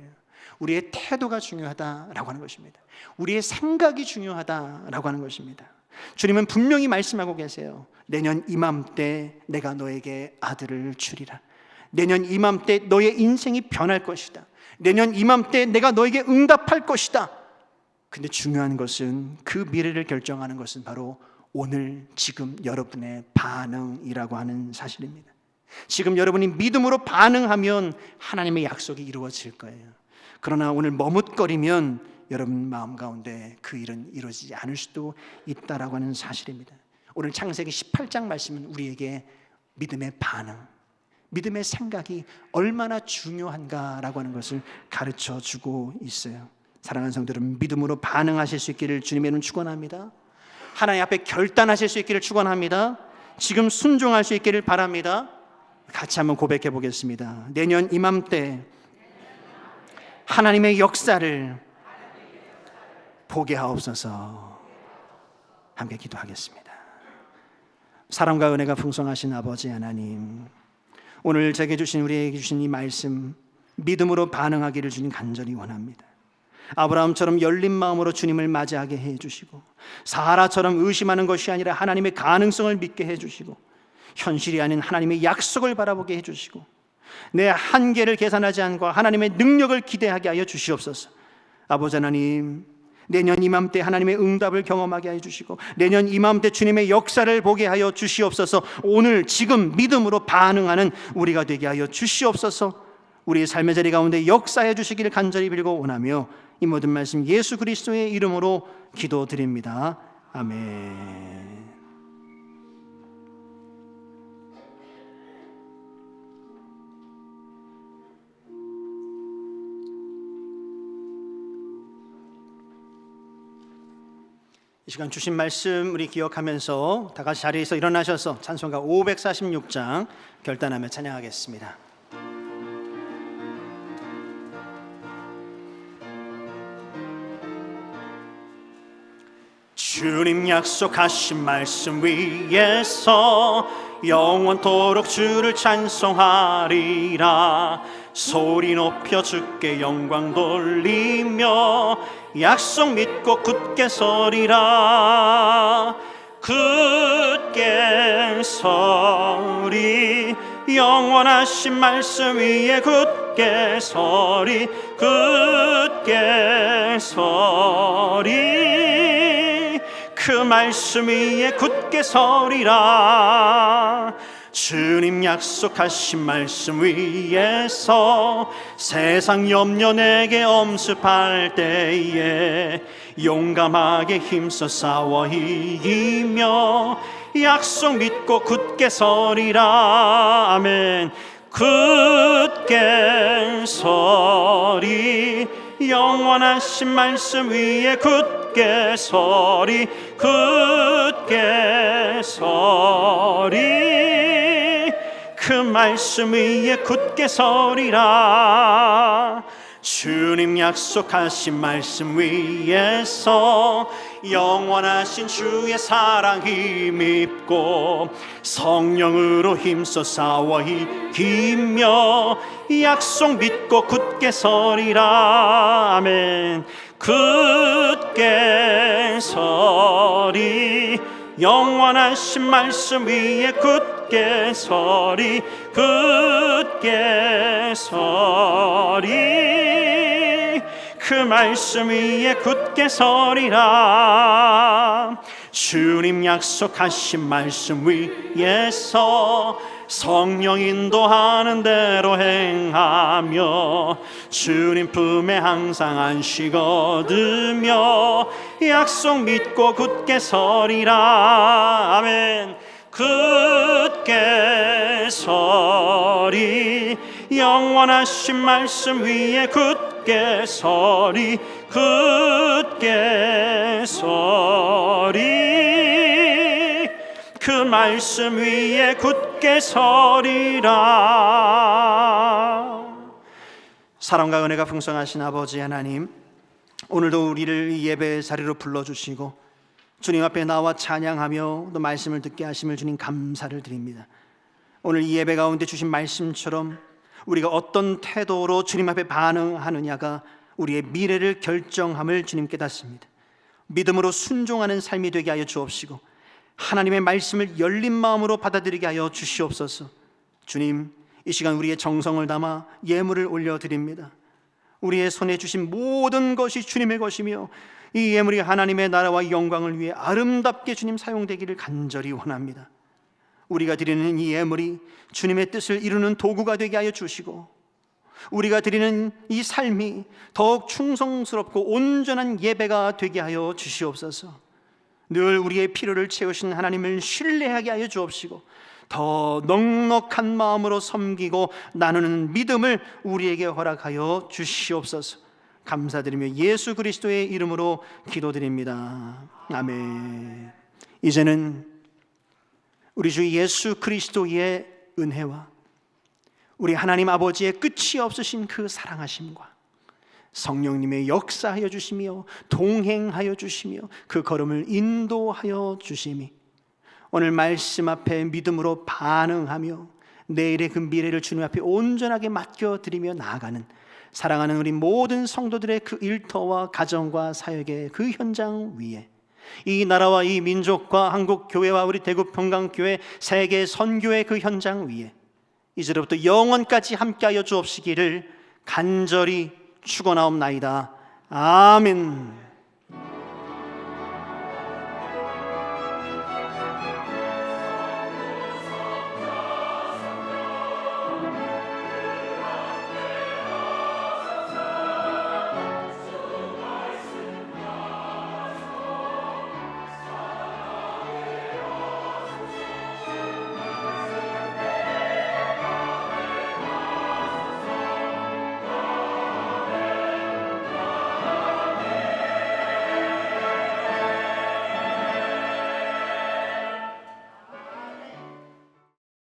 우리의 태도가 중요하다라고 하는 것입니다. 우리의 생각이 중요하다라고 하는 것입니다. 주님은 분명히 말씀하고 계세요. 내년 이맘때 내가 너에게 아들을 주리라. 내년 이맘때 너의 인생이 변할 것이다. 내년 이맘때 내가 너에게 응답할 것이다. 근데 중요한 것은 그 미래를 결정하는 것은 바로 오늘 지금 여러분의 반응이라고 하는 사실입니다. 지금 여러분이 믿음으로 반응하면 하나님의 약속이 이루어질 거예요. 그러나 오늘 머뭇거리면 여러분 마음 가운데 그 일은 이루어지지 않을 수도 있다라고 하는 사실입니다. 오늘 창세기 18장 말씀은 우리에게 믿음의 반응, 믿음의 생각이 얼마나 중요한가라고 하는 것을 가르쳐 주고 있어요. 사랑하는 성도 여러분, 믿음으로 반응하실 수 있기를 주님의 이름으로 축원합니다. 하나님 앞에 결단하실 수 있기를 축원합니다. 지금 순종할 수 있기를 바랍니다. 같이 한번 고백해 보겠습니다. 내년 이맘때 하나님의 역사를 보게 하옵소서. 함께 기도하겠습니다. 사랑과 은혜가 풍성하신 아버지 하나님, 오늘 제게 주신, 우리에게 주신 이 말씀 믿음으로 반응하기를 주님 간절히 원합니다. 아브라함처럼 열린 마음으로 주님을 맞이하게 해주시고, 사라처럼 의심하는 것이 아니라 하나님의 가능성을 믿게 해주시고, 현실이 아닌 하나님의 약속을 바라보게 해주시고, 내 한계를 계산하지 않고 하나님의 능력을 기대하게 하여 주시옵소서. 아버지 하나님, 내년 이맘때 하나님의 응답을 경험하게 해주시고, 내년 이맘때 주님의 역사를 보게 하여 주시옵소서. 오늘 지금 믿음으로 반응하는 우리가 되게 하여 주시옵소서. 우리의 삶의 자리 가운데 역사해 주시기를 간절히 빌고 원하며 이 모든 말씀 예수 그리스도의 이름으로 기도드립니다. 아멘. 이 시간 주신 말씀 우리 기억하면서 다 같이 자리에서 일어나셔서 찬송가 546장 결단하며 찬양하겠습니다. 주님 약속하신 말씀 위에서 영원토록 주를 찬송하리라. 소리 높여 주께 영광 돌리며 약속 믿고 굳게 서리라. 굳게 서리, 영원하신 말씀 위에 굳게 서리, 굳게 서리. 그 말씀 위에 굳게 서리라. 주님 약속하신 말씀 위에서 세상 염려 내게 엄습할 때에 용감하게 힘써 싸워 이기며 약속 믿고 굳게 서리라. 아멘. 굳게 서리, 영원하신 말씀 위에 굳게 서리, 굳게 서리, 그 말씀 위에 굳게 서리라. 주님 약속하신 말씀 위에서 영원하신 주의 사랑 힘입고 성령으로 힘써 싸워 이기며 약속 믿고 굳게 서리라. 아멘. 굳게 서리, 영원하신 말씀 위에 굳게 서리, 굳게 서리, 그 말씀 위에 굳게 서리라. 주님 약속하신 말씀 위에서 성령 인도하는 대로 행하며 주님 품에 항상 안식 얻으며 약속 믿고 굳게 서리라. 아멘. 굳게 서리, 영원하신 말씀 위에 굳게 서리, 굳게 서리, 그 말씀 위에 굳게 서리라. 사랑과 은혜가 풍성하신 아버지 하나님, 오늘도 우리를 이 예배의 자리로 불러주시고 주님 앞에 나와 찬양하며 또 말씀을 듣게 하심을 주님 감사를 드립니다. 오늘 이 예배 가운데 주신 말씀처럼 우리가 어떤 태도로 주님 앞에 반응하느냐가 우리의 미래를 결정함을 주님 깨닫습니다. 믿음으로 순종하는 삶이 되게 하여 주옵시고 하나님의 말씀을 열린 마음으로 받아들이게 하여 주시옵소서. 주님, 이 시간 우리의 정성을 담아 예물을 올려드립니다. 우리의 손에 주신 모든 것이 주님의 것이며 이 예물이 하나님의 나라와 영광을 위해 아름답게 주님 사용되기를 간절히 원합니다. 우리가 드리는 이 예물이 주님의 뜻을 이루는 도구가 되게 하여 주시고 우리가 드리는 이 삶이 더욱 충성스럽고 온전한 예배가 되게 하여 주시옵소서. 늘 우리의 필요를 채우신 하나님을 신뢰하게 하여 주옵시고 더 넉넉한 마음으로 섬기고 나누는 믿음을 우리에게 허락하여 주시옵소서. 감사드리며 예수 그리스도의 이름으로 기도드립니다. 아멘. 이제는 우리 주 예수 그리스도의 은혜와 우리 하나님 아버지의 끝이 없으신 그 사랑하심과 성령님의 역사하여 주시며 동행하여 주시며 그 걸음을 인도하여 주심이 오늘 말씀 앞에 믿음으로 반응하며 내일의 그 미래를 주님 앞에 온전하게 맡겨드리며 나아가는 사랑하는 우리 모든 성도들의 그 일터와 가정과 사역의 그 현장 위에 이 나라와 이 민족과 한국교회와 우리 대구 평강교회 세계 선교의 그 현장 위에 이제로부터 영원까지 함께하여 주옵시기를 간절히 축원하옵나이다. 아멘.